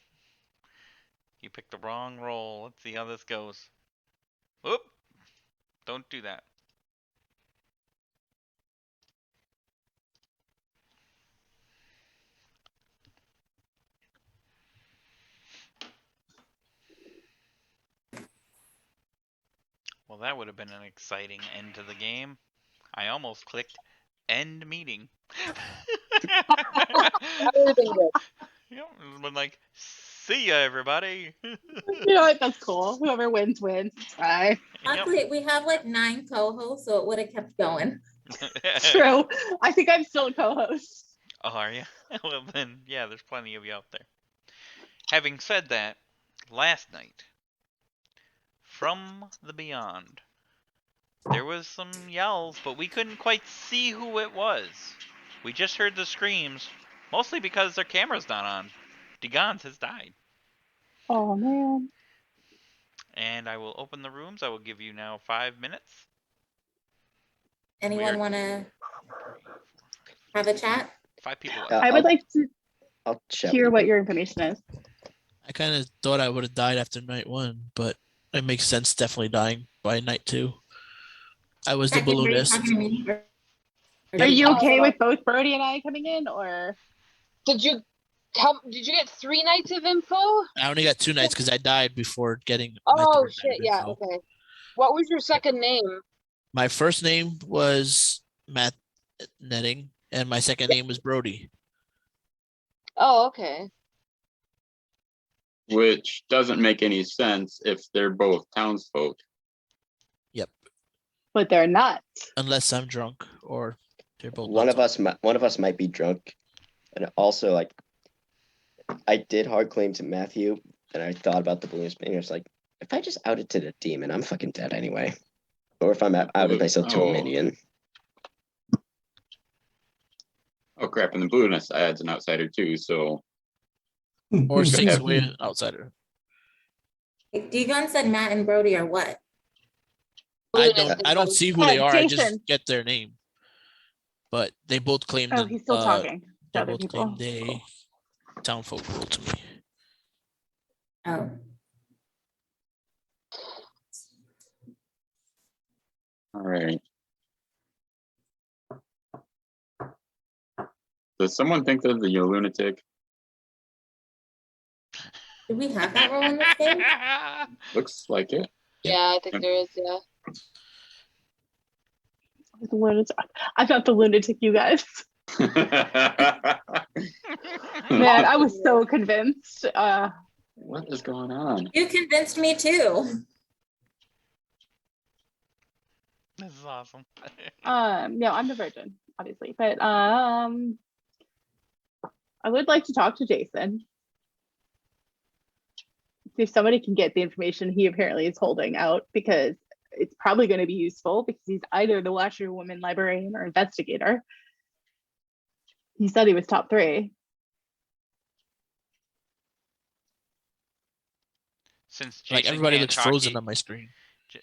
You picked the wrong role. Let's see how this goes. Oop! Don't do that. Well, that would have been an exciting end to the game. I almost clicked end meeting. That would have been good. Yep, it would have been like, see ya, everybody. You know what? That's cool. Whoever wins, wins. It's fine. Luckily, we have like 9 co-hosts, so it would have kept going. True. I think I'm still a co-host. Oh, are you? Well, then, yeah, there's plenty of you out there. Having said that, last night, from the beyond, there was some yells, but we couldn't quite see who it was. We just heard the screams, mostly because their camera's not on. Degons has died. Oh, man. And I will open the rooms. I will give you now 5 minutes. Anyone want to have a chat? 5 people left. I would like to I'll chat hear with what you. your information is. I kind of thought I would have died after night 1, but it makes sense definitely dying by night 2. I was the Becky, are you balloonist. talking to me? Are you okay with both Brody and I coming in, or? Did you get 3 nights of info? I only got 2 nights because I died before getting my Oh third shit, night of yeah, info. okay. What was your second name? My first name was Matt Netting, and my second name was Brody. Oh, okay. Which doesn't make any sense if they're both townsfolk. Yep. But they're not. Unless I'm drunk or they're both. One not of us might be drunk, and also like I did hard claim to Matthew, and I thought about the balloons being. I was like, if I just out it to the demon, I'm fucking dead anyway. Or if I'm outed myself to a minion. Oh crap! And the balloonist adds an outsider too, so Or Could takes have- away an outsider. Degon said Matt and Brody are what? I Balloonist don't and see who they are. I Jason. just get their name. But they both claimed. Oh, he's still talking to They other both people. claimed they townfolk role to me. Oh. all right. Does someone think that the lunatic? Do we have that role in this game? Looks like it. Yeah, I think there is. Yeah. The lunatic. I'm not the lunatic, you guys. Man, I was so convinced. What is going on? You convinced me too. This is awesome. No, I'm the virgin, obviously, but I would like to talk to Jason. See if somebody can get the information he apparently is holding out, because it's probably going to be useful, because he's either the washerwoman, librarian, or investigator. He said he was top 3. Since Jason Like everybody can't looks talk, frozen on my screen.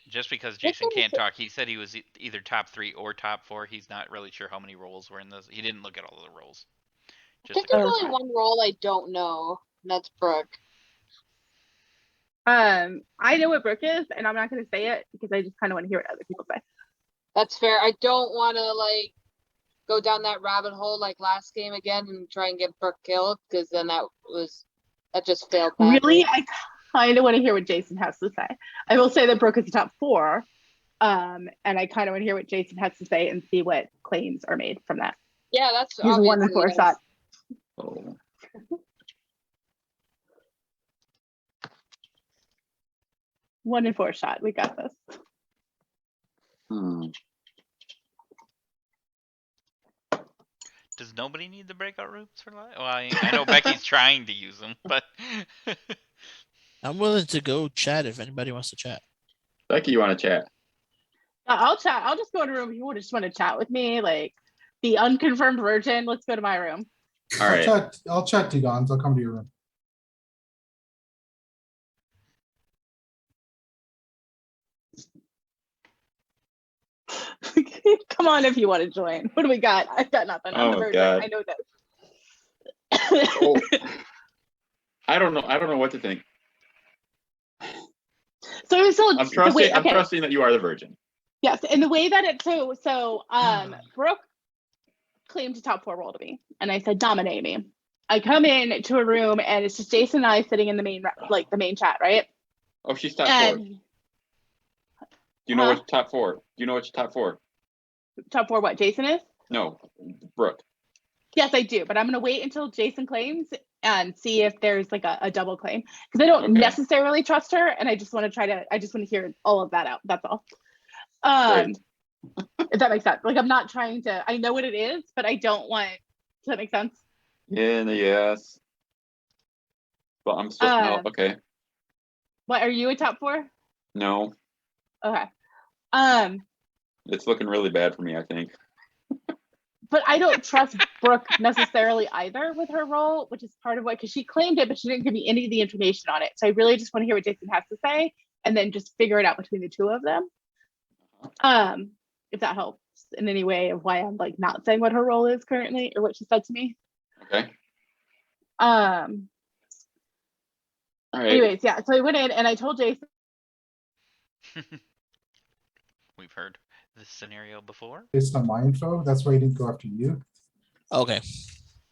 just because Jason can't talk, he said he was either top 3 or top 4. He's not really sure how many roles were in this. He didn't look at all of the roles. I think there's only one role I don't know, and that's Brooke. I know what Brooke is, and I'm not going to say it because I just kind of want to hear what other people say. That's fair. I don't want to like go down that rabbit hole like last game again and try and get Brooke killed, because then that just failed badly. Really, I kind of want to hear what Jason has to say. I will say that Brooke is the top 4, and I kind of want to hear what Jason has to say and see what claims are made from that. Yeah, that's He's a 1 in 4 shot. Oh. 1 in 4 shot. We got this. Does nobody need the breakout rooms for live? Well, I know Becky's trying to use them, but I'm willing to go chat if anybody wants to chat. Becky, you want to chat? I'll chat. I'll just go in a room if you just want to chat with me, like the unconfirmed virgin. Let's go to my room. All right. I'll chat to Gons. I'll come to your room. Come on if you want to join. What do we got? I've got nothing. I'm the Oh, virgin. God. I know this. Oh. I don't know. I don't know what to think. So I'm trusting. I'm trusting that you are the virgin. Yes, in the way that Brooke claimed a top 4 role to me, and I said nominate me. I come in to a room and it's just Jason and I sitting in the main chat, right? Oh, she's top 4. Do you know what's top 4? Do you know what's top 4? Top 4 what? Jason is? No, Brooke. Yes, I do, but I'm gonna wait until Jason claims and see if there's like a double claim, because I don't necessarily trust her, and I just want to hear all of that out. That's all. If that makes sense. Like, I'm not trying to. I know what it is, but I don't want. Does that make sense? Yeah, yes. But I'm still no, okay. What are you a top 4? No. Okay. It's looking really bad for me, I think. But I don't trust Brooke necessarily either with her role, which is part of why, because she claimed it, but she didn't give me any of the information on it. So I really just want to hear what Jason has to say and then just figure it out between the two of them. If that helps in any way of why I'm like not saying what her role is currently or what she said to me. Okay. All right. Anyways, yeah. So I went in and I told Jason. We've heard this scenario before. Based on my info, that's why he didn't go after you. Okay.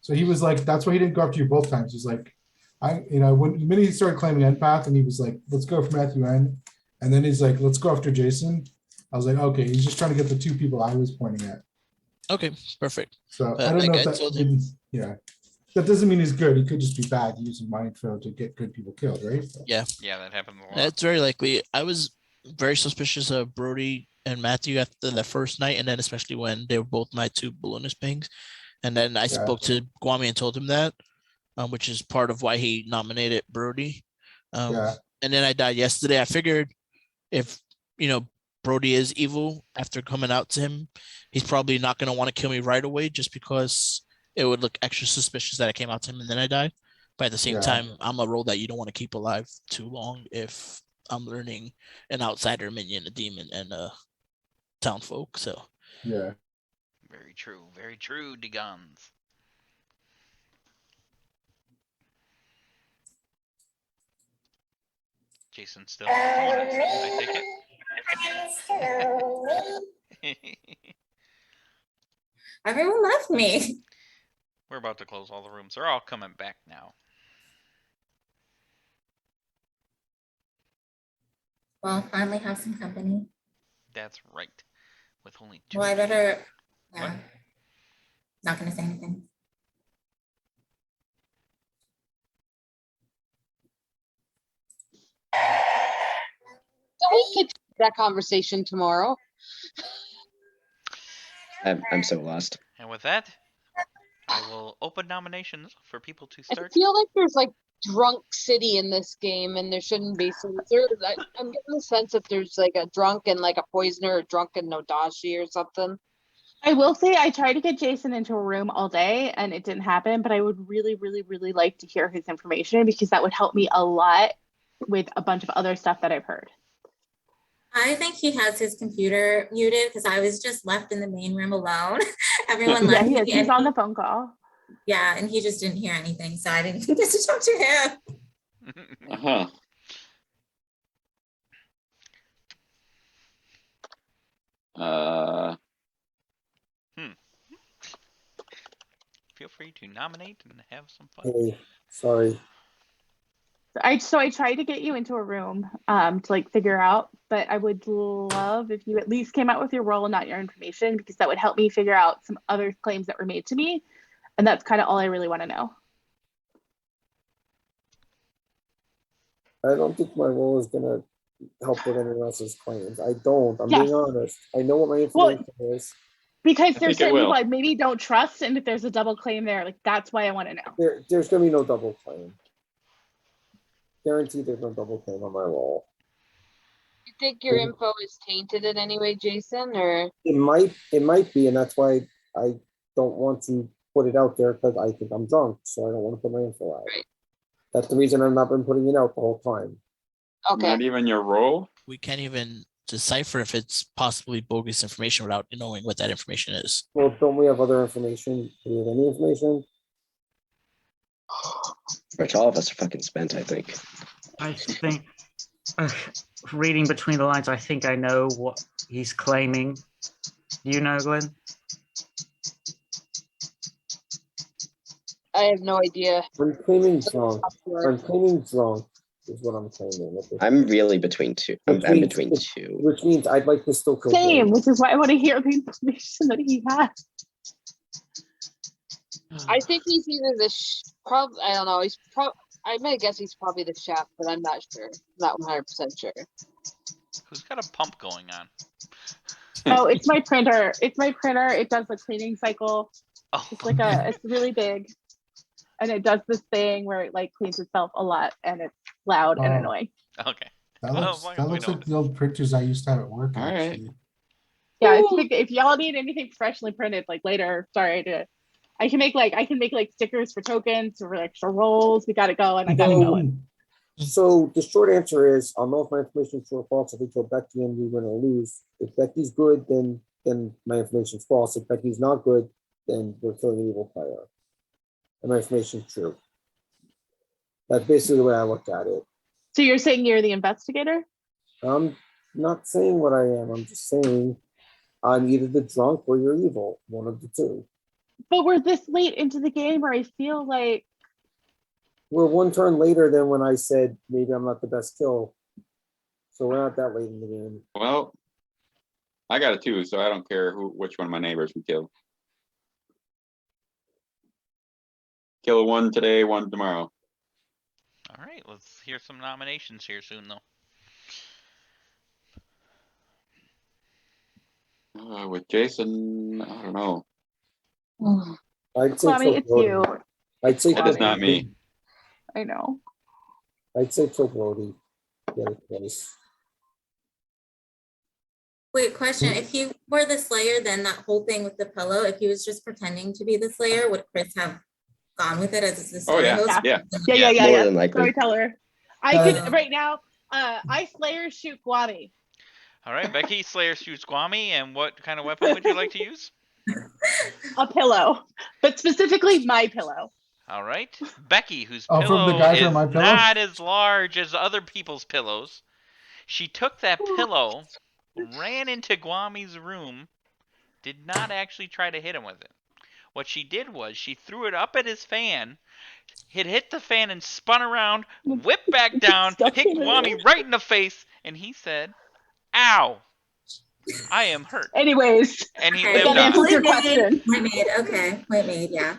So he was like, that's why he didn't go after you both times. He's like, when the minute he started claiming empath, and he was like, let's go for Matthew N. And then he's like, let's go after Jason. I was like, okay, he's just trying to get the 2 people I was pointing at. Okay, perfect. So I don't know if that didn't, yeah. That doesn't mean he's good. He could just be bad using my info to get good people killed, right? Yeah. Yeah, that happens a lot. That's very likely. I was very suspicious of Brody and Matthew after the first night, and then especially when they were both my 2 balloonist pings. And then I spoke to Guami and told him that, which is part of why he nominated Brody. And then I died yesterday. I figured if, Brody is evil after coming out to him, he's probably not going to want to kill me right away just because it would look extra suspicious that I came out to him and then I died. But at the same time, I'm a role that you don't want to keep alive too long if I'm learning an outsider minion, a demon, and a town folk. So yeah. Very true. Very true, Digons. Jason still I take it. Everyone left me. We're about to close all the rooms. They're all coming back now. Well, finally have some company. That's right. With only 2 Well, I better, What? yeah. Not gonna say anything. We could that conversation tomorrow. I'm so lost. And with that, I will open nominations for people to I start. feel like there's like drunk city in this game, and there shouldn't be. So I'm getting the sense that there's like a drunk and like a poisoner, or drunk and no Dashii or something. I will say I tried to get Jason into a room all day and it didn't happen, but I would really, really, really like to hear his information because that would help me a lot with a bunch of other stuff that I've heard. I think he has his computer muted because I was just left in the main room alone. Everyone Yeah, left. he is. me, He's and on he- the phone call. Yeah, and he just didn't hear anything, so I didn't get to talk to him. Uh-huh. Feel free to nominate and have some fun. Hey, sorry. So I tried to get you into a room to like figure out, but I would love if you at least came out with your role and not your information because that would help me figure out some other claims that were made to me. And that's kind of all I really want to know. I don't think my role is gonna help with anyone else's claims. I don't. I'm Yes. being honest. I know what my Well, information is. Because I there's think it certain people will. I maybe don't trust, and if there's a double claim there, like that's why I want to know. There's gonna be no double claim. Guaranteed there's no double claim on my role. You think your info is tainted in any way, Jason, or It might be, and that's why I don't want to put it out there because I think I'm drunk, so I don't want to put my info out. Right. That's the reason I've not been putting it out the whole time. okay? Not even your role? We can't even decipher if it's possibly bogus information without knowing what that information is. Well, don't we have other information? Do we have any information? Which all of us are fucking spent, I think. I think, reading between the lines, I think I know what he's claiming. You know, Glenn? I have no idea. I'm claiming drunk. I'm claiming drunk is what I'm claiming. I'm really between two. I'm between two. Which means I'd like to still feel Same, good. which is why I want to hear the information that he has. I think he's either the I don't know. He's I may guess he's probably the chef, but I'm not sure. Not 100% sure. Who's got a pump going on? Oh, it's my printer. It's my printer. It does the cleaning cycle. Oh, It's like it's really big. And it does this thing where it like cleans itself a lot and it's loud and Oh. annoying. okay. That Well, looks, as long that as we looks know like what the old printers I used to have at work. All right. Actually. Yeah, if y'all need anything professionally printed, like later, I can make like stickers for tokens or extra rolls. We got it going. I got it going. So the short answer is I'll know if my information is true or false if we kill Becky and we win or lose. If Becky's good, then my information's false. If Becky's not good, then we're killing an evil player. And my information's true. That's basically the way I look at it. So you're saying you're the investigator? I'm not saying what I am. I'm just saying I'm either the drunk or you're evil. One of the two. But we're this late into the game where I feel like We're one turn later than when I said maybe I'm not the best kill. So we're not that late in the game. Well, I got a 2, so I don't care which one of my neighbors we kill. Kill one today, one tomorrow. All right, let's hear some nominations here soon, though. With Jason, I don't know. I'd say Kwame, kill it's Brody. you. I'd say That is not me. I know. I'd say kill Brody. Get it twice. Wait, question. If he were the Slayer, then that whole thing with the pillow, if he was just pretending to be the Slayer, would Chris have gone with it as the story yeah, goes? yeah. More than likely. Storyteller. I could right now. I Slayer shoot Kwame. All right, Becky, Slayer shoots Kwame, and what kind of weapon would you like to use? A pillow, but specifically my pillow. All right, Becky, whose Oh, from the pillow guy is from My Pillow? not as large as other people's pillows. She took that pillow, ran into Kwame's room, did not actually try to hit him with it. What she did was she threw it up at his fan. It hit the fan and spun around, whipped back down, Stuck hit in it. Guami right in the face, and he said, "Ow, I am hurt." Anyways, And he Okay, lived that on. answers your Point made. question. Point made. Okay, point made. Yeah.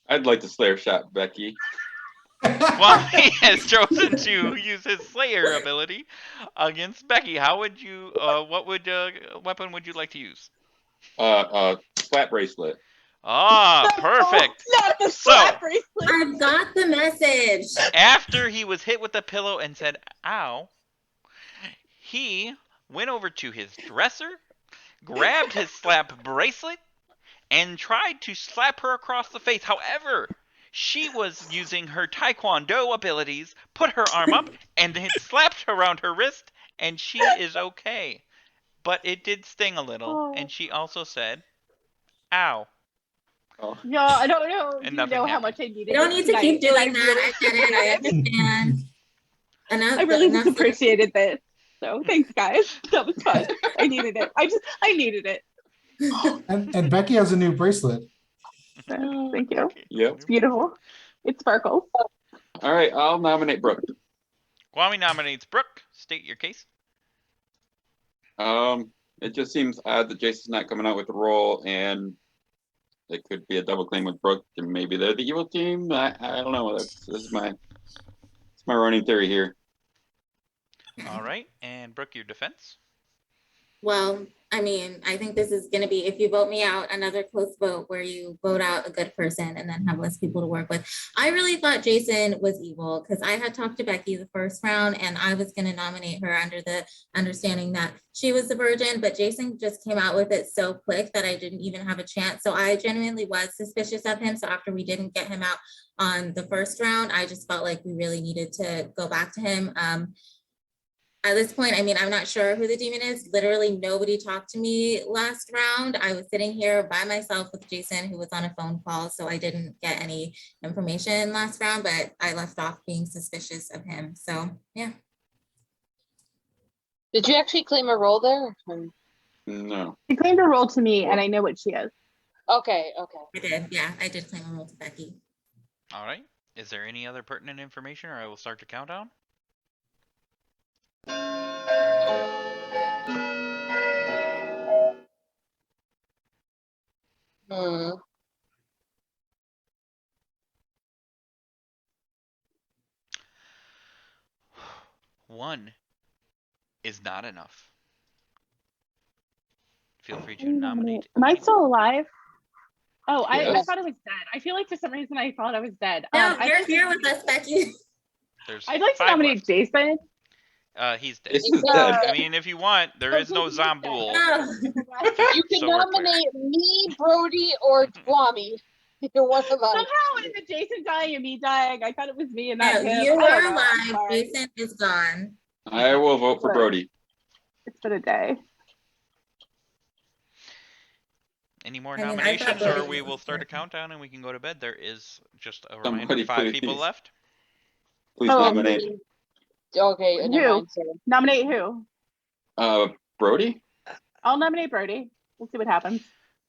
I'd like to Slayer shot Becky. Guami has chosen to use his Slayer ability against Becky. How would you? What weapon would you like to use? Slap bracelet. Ah, perfect. Not the So- slap bracelet. I've got the message. After he was hit with the pillow and said, "Ow," he went over to his dresser, grabbed his slap bracelet, and tried to slap her across the face. However, she was using her taekwondo abilities, put her arm up, and it slapped around her wrist, and she is okay. But it did sting a little, and she also said, "Ow." Oh. No, I don't know. And You nothing know how happened. much I needed. You don't it need to keep tonight, doing and that. I get it. I understand. Enough. I really enough just said. appreciated this. So thanks, guys. That was fun. I needed it. I needed it. And Becky has a new bracelet. So, thank you. Yep. It's beautiful. It sparkles. All right, I'll nominate Brooke. Guami nominates Brooke. State your case. It just seems odd that Jason's not coming out with the role, and it could be a double claim with Brooke, and maybe they're the evil team. I don't know. This is my running theory here. All right, and Brooke, your defense. Well, I mean, I think this is going to be, if you vote me out, another close vote where you vote out a good person and then have less people to work with. I really thought Jason was evil because I had talked to Becky the first round and I was going to nominate her under the understanding that she was the virgin, but Jason just came out with it so quick that I didn't even have a chance. So I genuinely was suspicious of him. So after we didn't get him out on the first round, I just felt like we really needed to go back to him. At this point, I mean, I'm not sure who the demon is. Literally nobody talked to me last round. I was sitting here by myself with Jason, who was on a phone call, so I didn't get any information last round, but I left off being suspicious of him. So, yeah. Did you actually claim a role there? No. She claimed a role to me, and I know what she is. Okay, okay. I did. Yeah, I did claim a role to Becky. All right. Is there any other pertinent information, or I will start the countdown? Hmm. One is not enough. Feel free to nominate. Am I still alive? Oh, I Yes. thought I was dead. I feel like for some reason I thought I was dead. No, you're here with us, Becky. There's I'd like to 5 nominate left. Jason. He's dead. Jason's dead. I mean, if you want, there is no Zombool. Oh. You can So we're clear. nominate me, Brody, or Guami. You're one of us. Somehow it's a Jason dying and me dying. I thought it was me and not No, him. you I don't were know. I'm alive. sorry. Jason is gone. I will vote for Brody. It's been a day. Any more I mean, I thought nominations, Brody or we was will start a there. countdown and we can go to bed? There is just a Somebody reminder: 5 people please. left. Please Oh, nominate. Okay, Who? never mind. Sorry. Nominate who? Brody? I'll nominate Brody. We'll see what happens.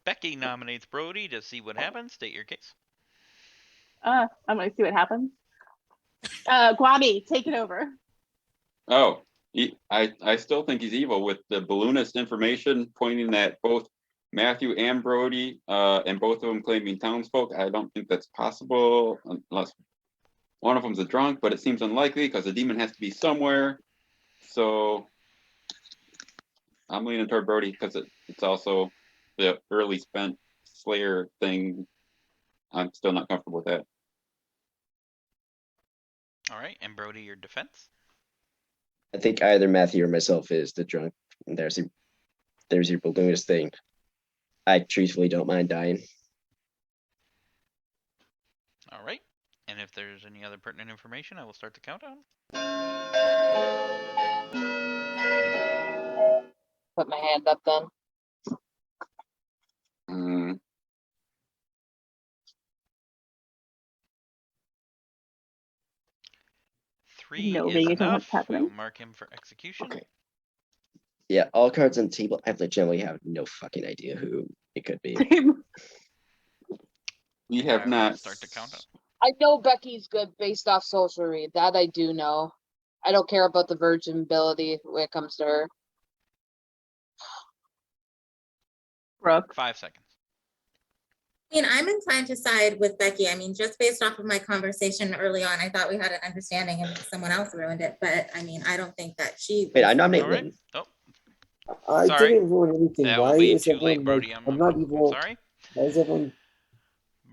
Becky nominates Brody to see what happens. State your case. I'm gonna see what happens. Guami, take it over. Oh, I still think he's evil with the balloonist information pointing at both Matthew and Brody, and both of them claiming townsfolk. I don't think that's possible unless one of them's a drunk, but it seems unlikely because the demon has to be somewhere. So I'm leaning toward Brody because it's also the early spent Slayer thing. I'm still not comfortable with that. All right, and Brody, your defense. I think either Matthew or myself is the drunk. And there's your balloonist thing. I truthfully don't mind dying. All right, and if there's any other pertinent information, I will start the countdown. Put my hand up then. Mm, 3 No, is Vegas, I don't know enough. what's happening. We will mark him for execution. okay. Yeah, all cards on the table. I legitimately have no fucking idea who it could be. We Alright, have we're gonna not. start the countdown. I know Becky's good based off social read. That I do know. I don't care about the virgin ability when it comes to her. Brooke. 5 seconds. I mean, I'm inclined to side with Becky. I mean, just based off of my conversation early on, I thought we had an understanding and someone else ruined it. But I mean, I don't think that she. Wait, I was- nominate Alright. Lynn. Oh, I Sorry. didn't ruin anything. that will Why be is too late, everyone like, Brody. I'm not I'm evil? sorry. Why is everyone? Then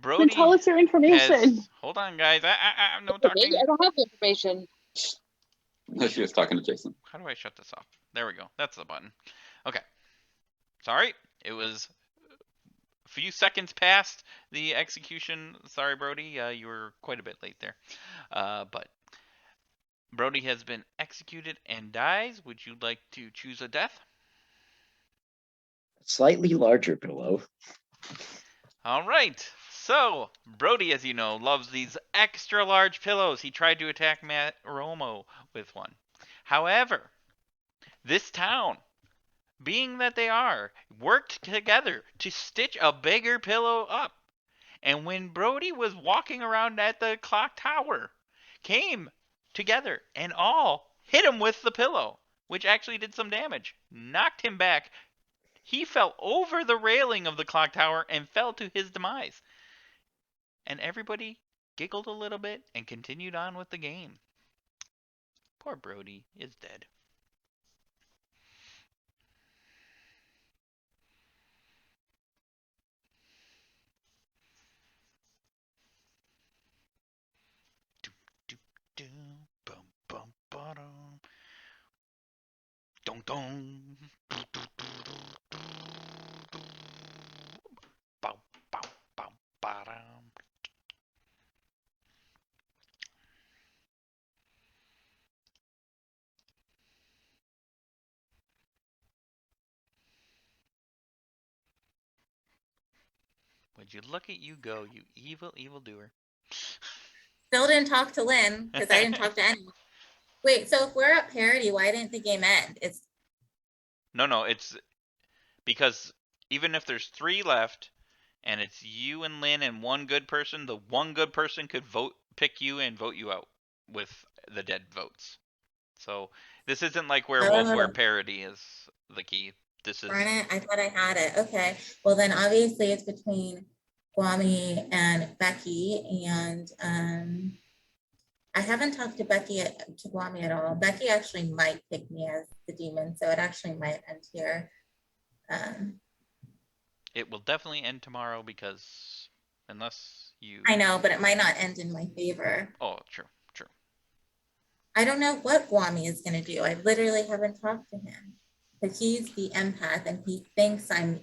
Brody tell us your information. has. Hold on, guys. I'm no For me, talking. I don't have the information. She was talking to Jason. How do I shut this off? There we go. That's the button. Okay. Sorry. It was a few seconds past the execution. Sorry, Brody. You were quite a bit late there. But Brody has been executed and dies. Would you like to choose a death? Slightly larger pillow. All right. So, Brody, as you know, loves these extra large pillows. He tried to attack Matt Romo with one. However, this town, being that they are, worked together to stitch a bigger pillow up. And when Brody was walking around at the Clocktower, came together and all hit him with the pillow, which actually did some damage, knocked him back. He fell over the railing of the Clocktower and fell to his demise. And everybody giggled a little bit and continued on with the game. Poor Brody is dead. Bum bum ba-dum. Dong dong. Bow bow bow ba-dum. Would you look at you go, you evil, evil doer. Still didn't talk to Lynn because I didn't talk to anyone. Wait, so if we're at parity, why didn't the game end? It's No, it's because even if there's 3 left and it's you and Lynn and one good person, the one good person could pick you and vote you out with the dead votes. So this isn't like Werewolf where parity is the key. This is darn it. I thought I had it. Okay. Well, then obviously it's between Guami and Becky. And I haven't talked to to Guami at all. Becky actually might pick me as the demon. So it actually might end here. It will definitely end tomorrow because unless you I know, but it might not end in my favor. Oh, true. I don't know what Guami is going to do. I literally haven't talked to him. But he's the empath and he thinks I'm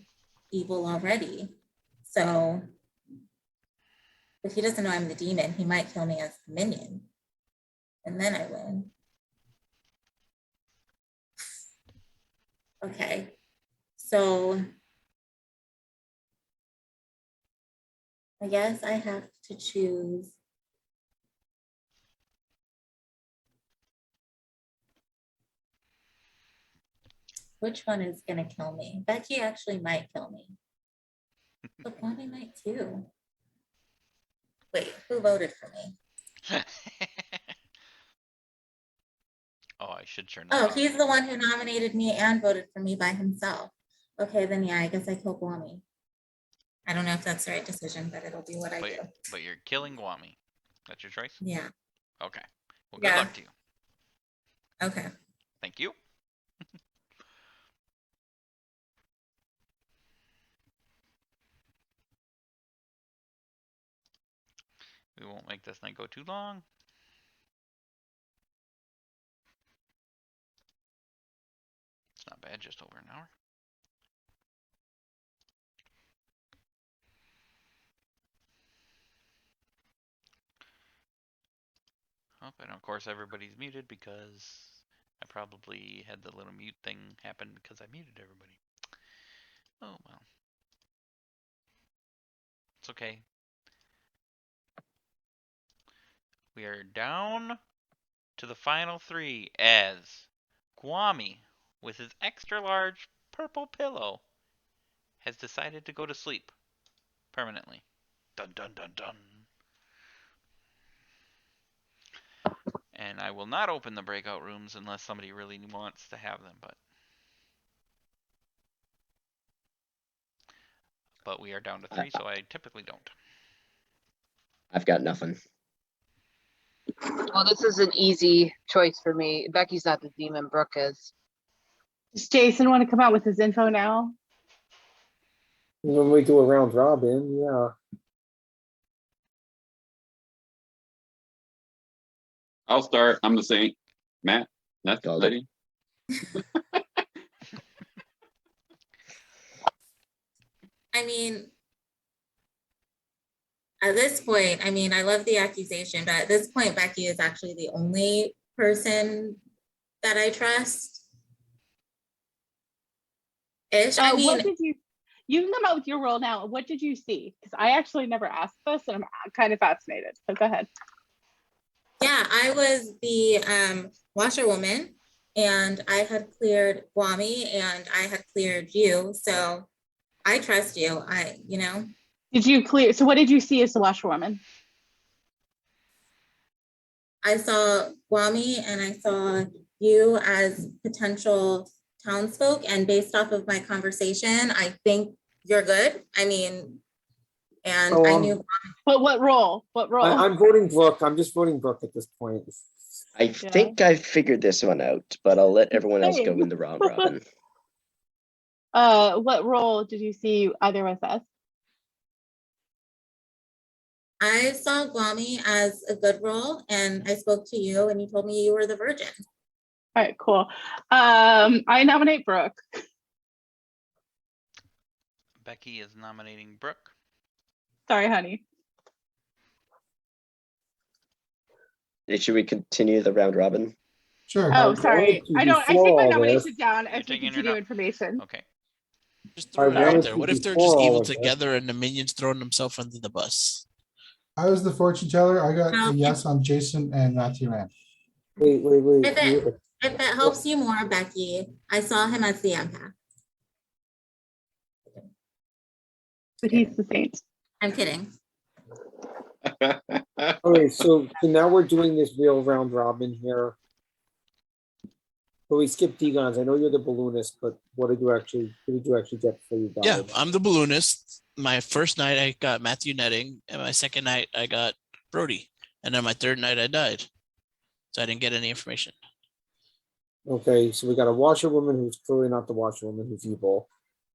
evil already. So, if he doesn't know I'm the demon, he might kill me as the minion. And then I win. Okay. So, I guess I have to choose. Which one is going to kill me? Becky actually might kill me. But Guami might too. Wait, who voted for me? Oh, I should turn Oh, that he's off. the one who nominated me and voted for me by himself. Okay, then yeah, I guess I kill Guami. I don't know if that's the right decision, but it'll be what I do. But you're killing Guami. That's your choice? Yeah. Okay. Well, good luck to you. Okay. Thank you. We won't make this night go too long. It's not bad, just over an hour. Oh, and of course everybody's muted because I probably had the little mute thing happen because I muted everybody. Oh, well. It's okay. We are down to the final 3 as Guami with his extra large purple pillow, has decided to go to sleep permanently. Dun dun dun dun. And I will not open the breakout rooms unless somebody really wants to have them, but we are down to 3, so I typically don't. I've got nothing. Well, this is an easy choice for me. Becky's not the demon, Brooke is. Does Jason want to come out with his info now? When we do a round robin, yeah. I'll start. I'm the saint. Matt, that's Got it. Letty. I mean, at this point, I mean, I love the accusation, but at this point, Becky is actually the only person that I trust. Ish. I mean, What did you can come out with your role now. What did you see? Because I actually never asked this and I'm kind of fascinated. So go ahead. yeah, I was the washerwoman and I had cleared Guami and I had cleared you. So I trust you. Did you clear? So what did you see as the washerwoman? I saw Guami and I saw you as potential townsfolk, and based off of my conversation, I think you're good. I mean, and Oh, I knew. But what role? What role? I'm voting Brooke. I'm just voting Brooke at this point. I think I figured this one out, but I'll let everyone else go Same. in the round robin. What role did you see either of us as? I saw Guami as a good role, and I spoke to you, and you told me you were the virgin. All right, cool. I nominate Brooke. Becky is nominating Brooke. Sorry, honey. Should we continue the round robin? Sure. Oh, sorry. I take my Before all nomination this- down You're as we taking your continue nom- information. Okay. Just throw it I out wanted there. to What if they're before just all evil of this. together and the minions throwing themselves under the bus? I was the fortune teller. I got a yes on Jason and Matthew Rand. Wait. If it helps you more, Becky, I saw him as the empath. But he's the saint. I'm kidding. Okay, so now we're doing this real round robin here. But we skipped Degons. I know you're the balloonist, but what did you actually get before you died? Yeah, I'm the balloonist. My first night I got Matthew netting, and my second night I got Brody, and then my third night I died, so I didn't get any information. Okay, so we got a washerwoman who's clearly not the washerwoman, who's evil.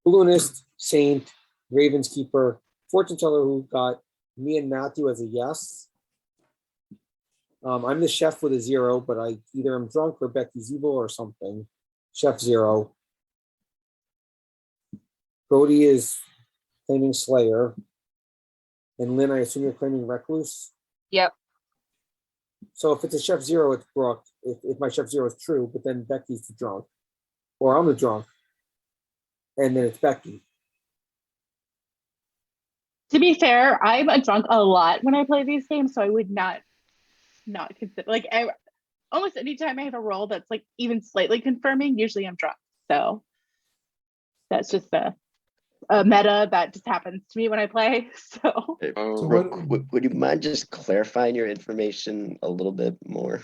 Balloonist, saint, Ravens keeper, fortune teller who got me and Matthew as a yes. I'm the chef with a 0, but I either am drunk or Becky's evil or something. Chef 0. Brody is claiming Slayer. And Lynn, I assume you're claiming Recluse? Yep. So if it's a Chef 0, it's Brooke. If my Chef 0 is true, but then Becky's the drunk. Or I'm the drunk. And then it's Becky. To be fair, I'm a drunk a lot when I play these games, so I would not consider almost anytime I have a role that's like even slightly confirming, usually I'm drunk. So that's just a meta that just happens to me when I play. So So what- would you mind just clarifying your information a little bit more?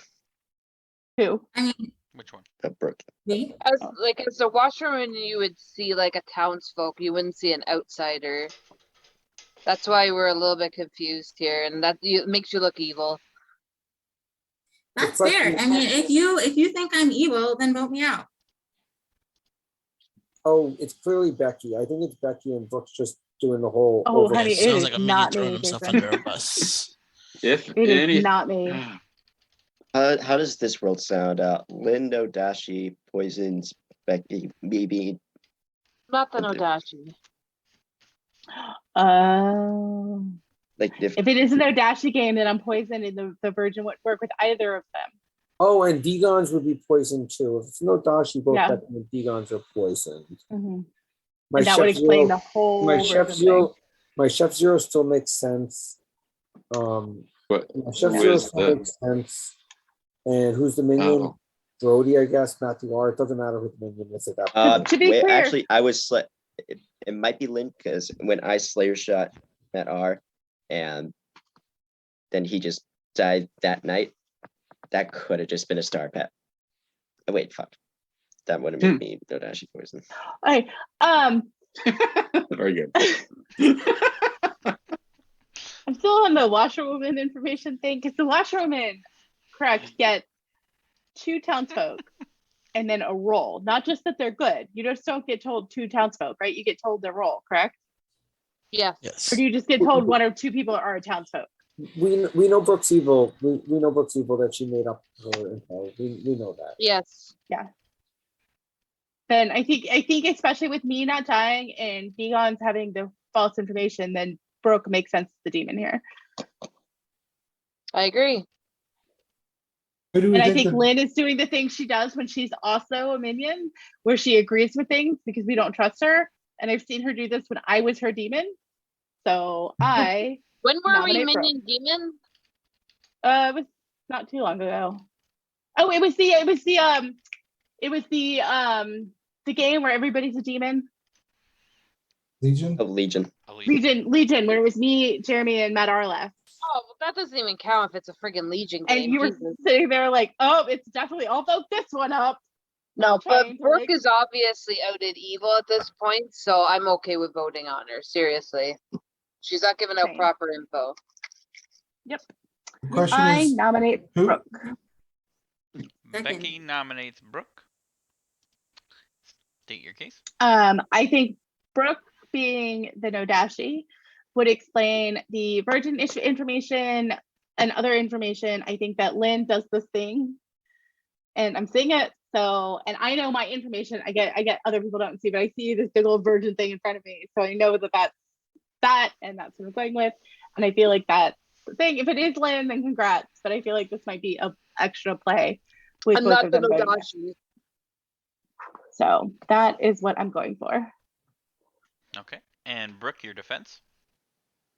who? I mean, Which one? Brooke. me? As a washerwoman, you would see like a townsfolk. You wouldn't see an outsider. That's why we're a little bit confused here, and it makes you look evil. That's The fair. question- I mean, if you think I'm evil, then vote me out. Oh, it's clearly Becky. I think it's Becky and Brooke's just doing the whole. Oh, over- honey, it Sounds is like a minion not throwing me, himself Jason. under a bus. If It any, is not me. How does this world sound? Lindo, Dashii, poisons, Becky, maybe. Not the Okay. Dashii. Like if If it isn't their Dashii game, then I'm poisoned, and the Virgin would work with either of them. Oh, and Degons would be poisoned too. If it's no Dashii, both Yeah. Becky and Degons are poisoned. Mhm. My And that Chef would explain Zero, the whole my Chef Virgin Zero, thing. my Chef Zero still makes sense. but My Chef who Zero is still makes sense. And who's the minion? Oh. Brody, I guess, Matthew R. It doesn't matter who the minion is at that point. To be clear- Actually, I was it might be Lynn because when I Slayer shot Matt R, and then he just died that night, that could have just been a star pet. Oh, wait, fuck. That would have made me no Dashii poison. All right. Very good. I'm still on the washerwoman information thing because the washerwoman, correct, get 2 townsfolk and then a roll. Not just that they're good. You just don't get told 2 townsfolk, right? You get told their roll, correct? Yeah. Yes. Or do you just get told 1 or 2 people are a townsfolk? We know Brooke's evil. We know Brooke's evil that she made up her info. We know that. Yes. Then I think especially with me not dying and Begon's having the false information, then Brooke makes sense as the demon here. I agree. Who do we And I think that- Lynn is doing the thing she does when she's also a minion, where she agrees with things because we don't trust her. And I've seen her do this when I was her demon. So I When were we Nominate Brooke. minion demon? it was not too long ago. Oh, it was the game where everybody's a demon. Legion? Of Legion. Legion, where it was me, Jeremy, and Matt Arleth. Oh, well, that doesn't even count if it's a friggin' Legion game. And you were Jesus. sitting there like, oh, it's definitely, I'll vote this one up. No, but trying to, Brooke like- is obviously outed evil at this point, so I'm okay with voting on her. Seriously. She's not giving out Same. proper info. Yep. The question I is, nominate who- Brooke. Becky nominates Brooke. State your case. I think Brooke being the no Dashii would explain the virgin issue information and other information. I think that Lynn does this thing and I'm seeing it. So, and I know my information, I get other people don't see, but I see this big old virgin thing in front of me. So I know that that's that, and that's what I'm going with. And I feel like that's the thing. If it is Lynn, then congrats. But I feel like this might be a extra play with I'm both not of the them voting. Dashii. So that is what I'm going for. Okay. And Brooke, your defense.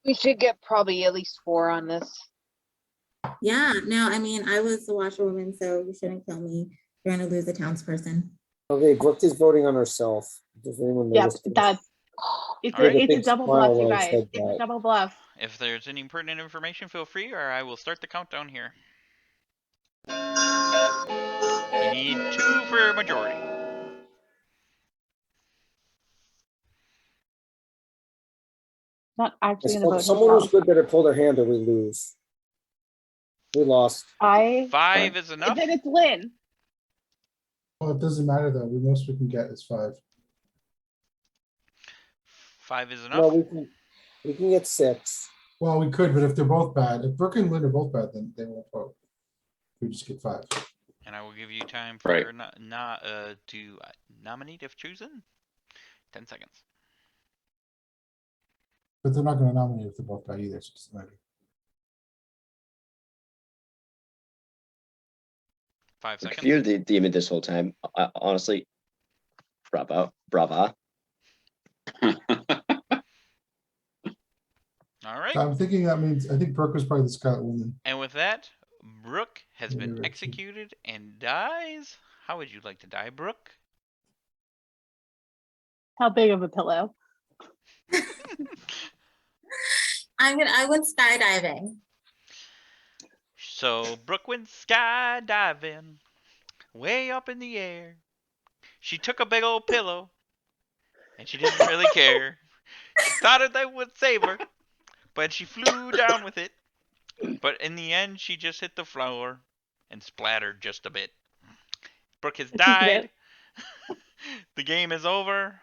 We should get probably at least 4 on this. Yeah, no, I mean, I was the washerwoman, so you shouldn't kill me. You're gonna lose a townsperson. Okay, Brooke is voting on herself. Does anyone Yep, notice this? that's it's Alright. a Big double smile bluff, you when I guys. said It's a that. double bluff. If there's any pertinent information, feel free, or I will start the countdown here. You need 2 for a majority. Not actually Yes, gonna vote someone who's himself. good better pull their hand or we lose. We lost. 5 is enough. Then it's Lynn. well, it doesn't matter though. The most we can get is 5. 5 is No, enough. we can get 6. Well, we could, but if they're both bad, if Brooke and Lynn are both bad, then they won't vote. We just get 5. And I will give you time for Right. to nominate if chosen. 10 seconds. But they're not gonna nominate if they're both bad either, so it doesn't matter. 5 If seconds. you're the demon this whole time, honestly, bravo. All right. So I'm thinking that means, I think Brooke was probably the Scarlet Woman. And with that, Brooke has been Direction. executed and dies. How would you like to die, Brooke? How big of a pillow? I went skydiving. So Brooke went skydiving way up in the air. She took a big old pillow and she didn't really care. She thought that would save her, but she flew down with it. But in the end, she just hit the floor and splattered just a bit. Brooke has died. The game is over.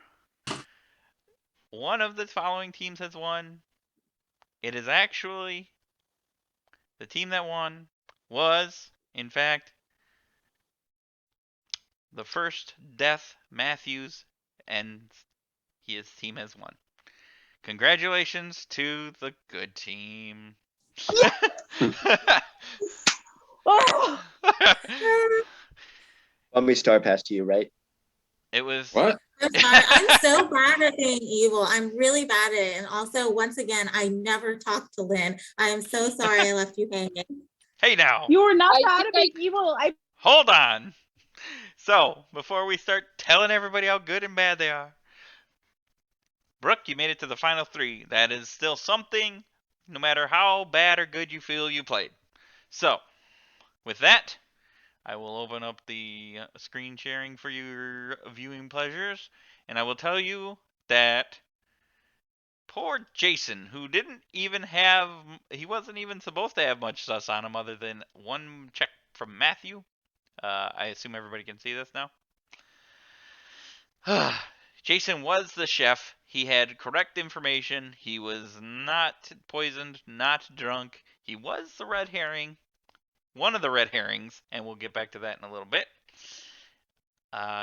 One of the following teams has won. It is actually the team that won was, in fact, the first death, Matthews, and his team has won. Congratulations to the good team. Oh, Want me star pass to you, right? It was What? I'm sorry. I'm so bad at being evil. I'm really bad at it. And also, once again, I never talked to Lynn. I am so sorry I left you hanging. Hey now, you were not I bad think at being evil. hold on. So, before we start telling everybody how good and bad they are, Brooke, you made it to the final 3. That is still something, no matter how bad or good you feel you played. So, with that, I will open up the screen sharing for your viewing pleasures, and I will tell you that poor Jason, who didn't even have, he wasn't even supposed to have much sus on him other than one check from Matthew. I assume everybody can see this now. Jason was the chef. He had correct information. He was not poisoned, not drunk. He was the red herring, one of the red herrings, and we'll get back to that in a little bit.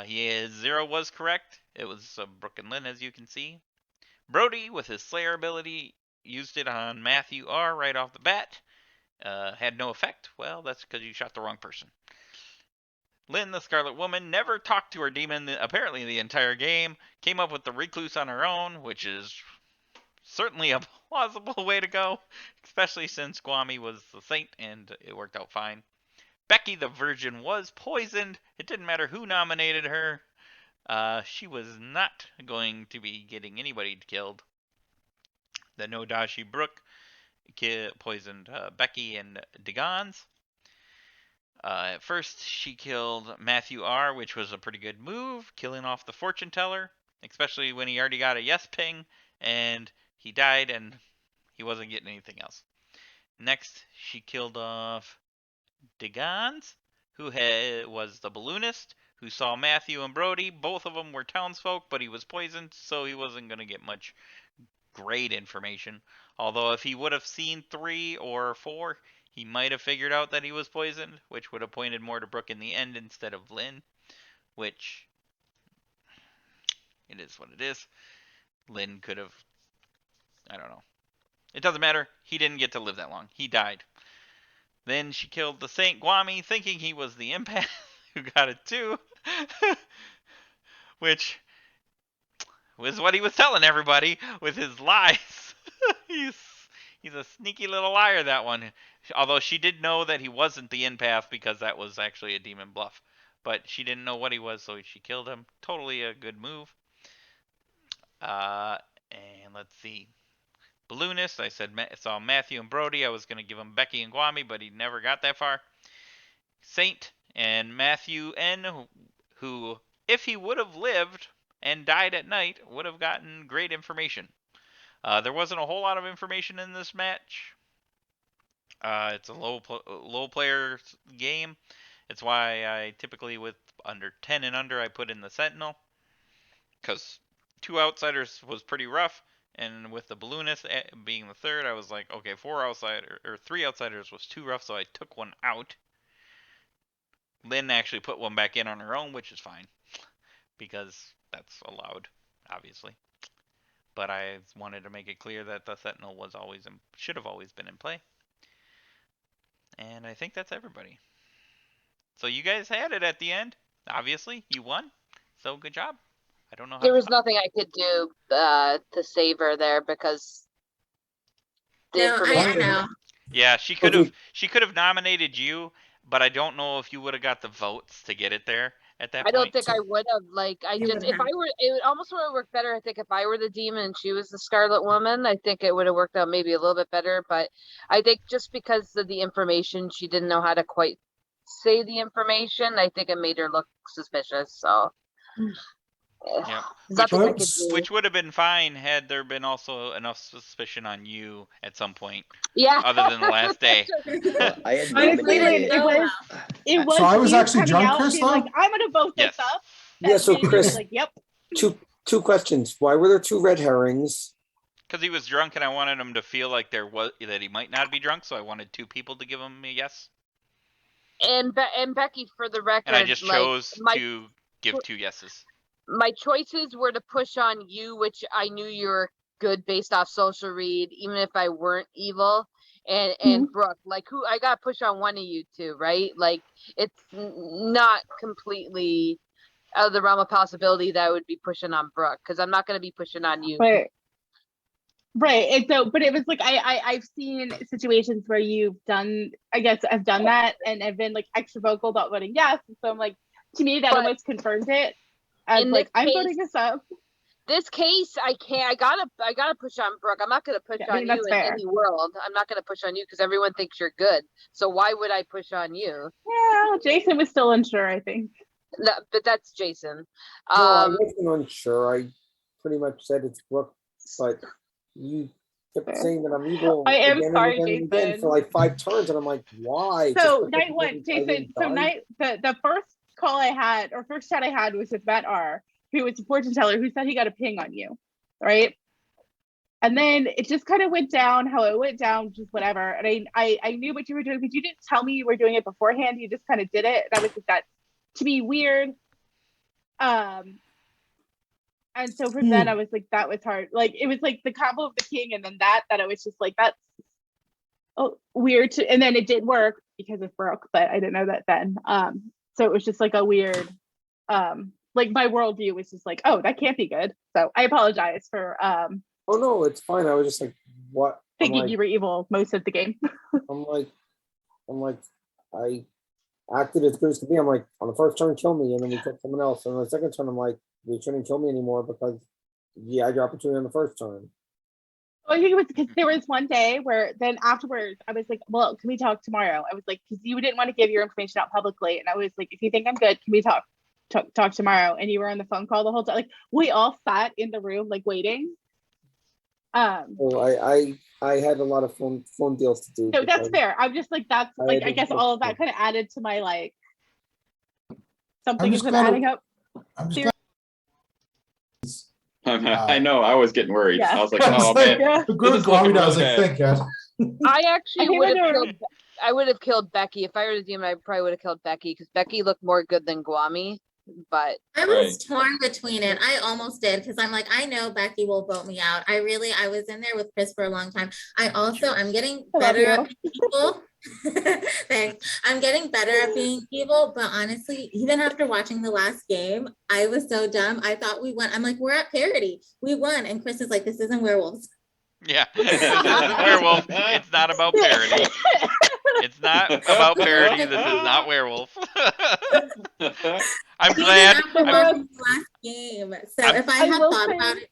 His 0 was correct. It was Brooke and Lynn, as you can see. Brody, with his Slayer ability, used it on Matthew R right off the bat. Had no effect. Well, that's because you shot the wrong person. Lynn, the Scarlet Woman, never talked to her demon apparently the entire game. Came up with the recluse on her own, which is certainly a plausible way to go, especially since Gwami was the saint and it worked out fine. Becky, the virgin, was poisoned. It didn't matter who nominated her. She was not going to be getting anybody killed. The no Dashii Brooke poisoned Becky and Degans. At first, she killed Matthew R, which was a pretty good move, killing off the fortune teller, especially when he already got a yes ping, and he died and he wasn't getting anything else. Next, she killed off Degans, who was the balloonist, who saw Matthew and Brody. Both of them were townsfolk, but he was poisoned, so he wasn't going to get much great information. Although if he would have seen 3 or 4, he might have figured out that he was poisoned, which would have pointed more to Brooke in the end instead of Lynn, which it is what it is. Lynn could have, I don't know. It doesn't matter. He didn't get to live that long. He died. Then she killed the Saint Gwami, thinking he was the empath, who got it too. Which was what he was telling everybody with his lies. He's a sneaky little liar, that one. Although she did know that he wasn't the empath because that was actually a demon bluff. But she didn't know what he was, so she killed him. Totally a good move. And let's see. Balloonist, I saw Matthew and Brody. I was going to give him Becky and Gwami, but he never got that far. Saint and Matthew N, who, if he would have lived and died at night, would have gotten great information. There wasn't a whole lot of information in this match. It's a low player game. It's why I typically, with under 10 and under, I put in the Sentinel. Because 2 outsiders was pretty rough. And with the balloonist being the 3rd, I was like, okay, 3 outsiders was too rough, so I took 1 out. Lynn actually put 1 back in on her own, which is fine. Because that's allowed, obviously. But I wanted to make it clear that the Sentinel should have always been in play. And I think that's everybody. So you guys had it at the end. Obviously, you won. So good job. I don't know how There was nothing I could do to save her there because the No, I information. know. Yeah, she could have nominated you, but I don't know if you would have got the votes to get it there at that I point. don't think I would have. Like, You wouldn't have. it would almost would have worked better. I think if I were the demon and she was the Scarlet Woman, I think it would have worked out maybe a little bit better. But I think just because of the information, she didn't know how to quite say the information. I think it made her look suspicious. So. Yep. Nothing I could do. Which would have been fine had there been also enough suspicion on you at some point. Yeah. Other than the last day. Well, I had Honestly, nominated. it was So I was you actually coming drunk, out Chris, being like, though? I'm gonna vote Yes. this up. Yeah, so made me Chris- like, yep. Two questions. Why were there 2 red herrings? Because he was drunk and I wanted him to feel like that he might not be drunk, so I wanted 2 people to give him a yes. And Becky, for the record, And I just chose like, to give 2 yeses. my choices were to push on you, which I knew you were good based off social read, even if I weren't evil, and Brooke, like, who I got to push on one of you two, right? Like, it's not completely out of the realm of possibility that I would be pushing on Brooke, because I'm not going to be pushing on you. Right. And so, but it was like I've seen situations where you've done, I guess I've done that and I've been like extra vocal about voting yes. And so I'm like, to me, that But almost confirms it. As in like, this I'm case- voting this up. This case, I can't. I gotta push on Brooke. I'm not gonna push Yeah, I on mean, you that's in fair. any world. I'm not gonna push on you because everyone thinks you're good. So why would I push on you? Yeah, Jason was still unsure, I think. No, but that's Jason. No, I wasn't unsure. I pretty much said it's Brooke, but you kept Fair. saying that I'm evil I am again sorry, and again and again Jason. for like 5 turns, and I'm like, why? Just So because night I one, didn't Jason. So die? the first call I had, or first chat I had, was with Matt R, who was a fortune teller, who said he got a ping on you, right? And then it just kind of went down how it went down, just whatever. And I knew what you were doing, but you didn't tell me you were doing it beforehand. You just kind of did it, and I was like, that to me weird. And so from then I was like, that was hard. Like it was like the combo of the king and then that I was just like, that's weird to, and then it did work because of Brooke, but I didn't know that then. So it was just like a weird, like my worldview was just like, oh, that can't be good. So I apologize for Oh no, it's fine. I was just like, what? thinking you were evil most of the game. I'm like, I acted as good as could be. I'm like, on the first turn, kill me, and then we killed someone else. And on the second turn, I'm like, we shouldn't kill me anymore because you had your opportunity on the first turn. Well, I think it was because there was one day where then afterwards I was like, well, can we talk tomorrow? I was like, because you didn't want to give your information out publicly. And I was like, if you think I'm good, can we talk tomorrow? And you were on the phone call the whole time. Like we all sat in the room, like waiting. So I had a lot of phone deals to do. No, that's fair. I'm just like, that's like, I guess all of that kind of added to my like, something is adding up. I'm just glad. I know, I was getting worried. Yeah. I was like, oh man. Yeah. The good Kwame, I was like, thank God. I actually I would have wonder- killed. I would have killed Becky if I were the demon. I probably would have killed Becky because Becky looked more good than Guami. But I was torn between it. I almost did because I'm like, I know Becky will vote me out. I was in there with Chris for a long time. I'm getting better at people. Thanks. I'm getting better at being evil, but honestly, even after watching the last game, I was so dumb. I thought we won. I'm like, we're at parity. We won. And Chris is like, this isn't werewolves. Yeah, this isn't Werewolf. It's not about parody. It's not about parody. This is not Werewolf. I'm glad. Even after watching the last game. So if I had thought about it.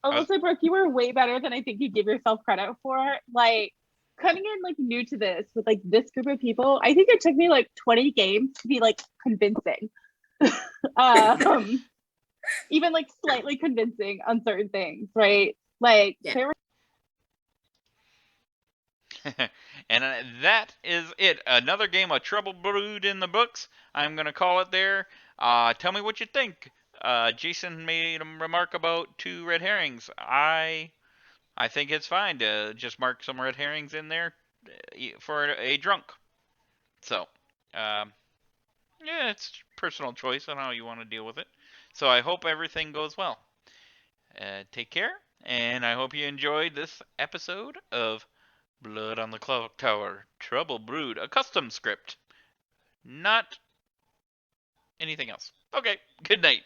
I will say, Brooke, you were way better than I think you give yourself credit for. Like coming in like new to this with like this group of people, I think it took me like 20 games to be like convincing. Even like slightly convincing on certain things, right? Like there were. And that is it. Another game of Trouble Brewed in the books. I'm going to call it there. Tell me what you think. Jason made a remark about 2 red herrings. I think it's fine to just mark some red herrings in there for a drunk. So, yeah, it's personal choice on how you want to deal with it. So I hope everything goes well. Take care, and I hope you enjoyed this episode of Blood on the Clocktower, Trouble Brewed, a custom script. Not anything else. Okay, good night.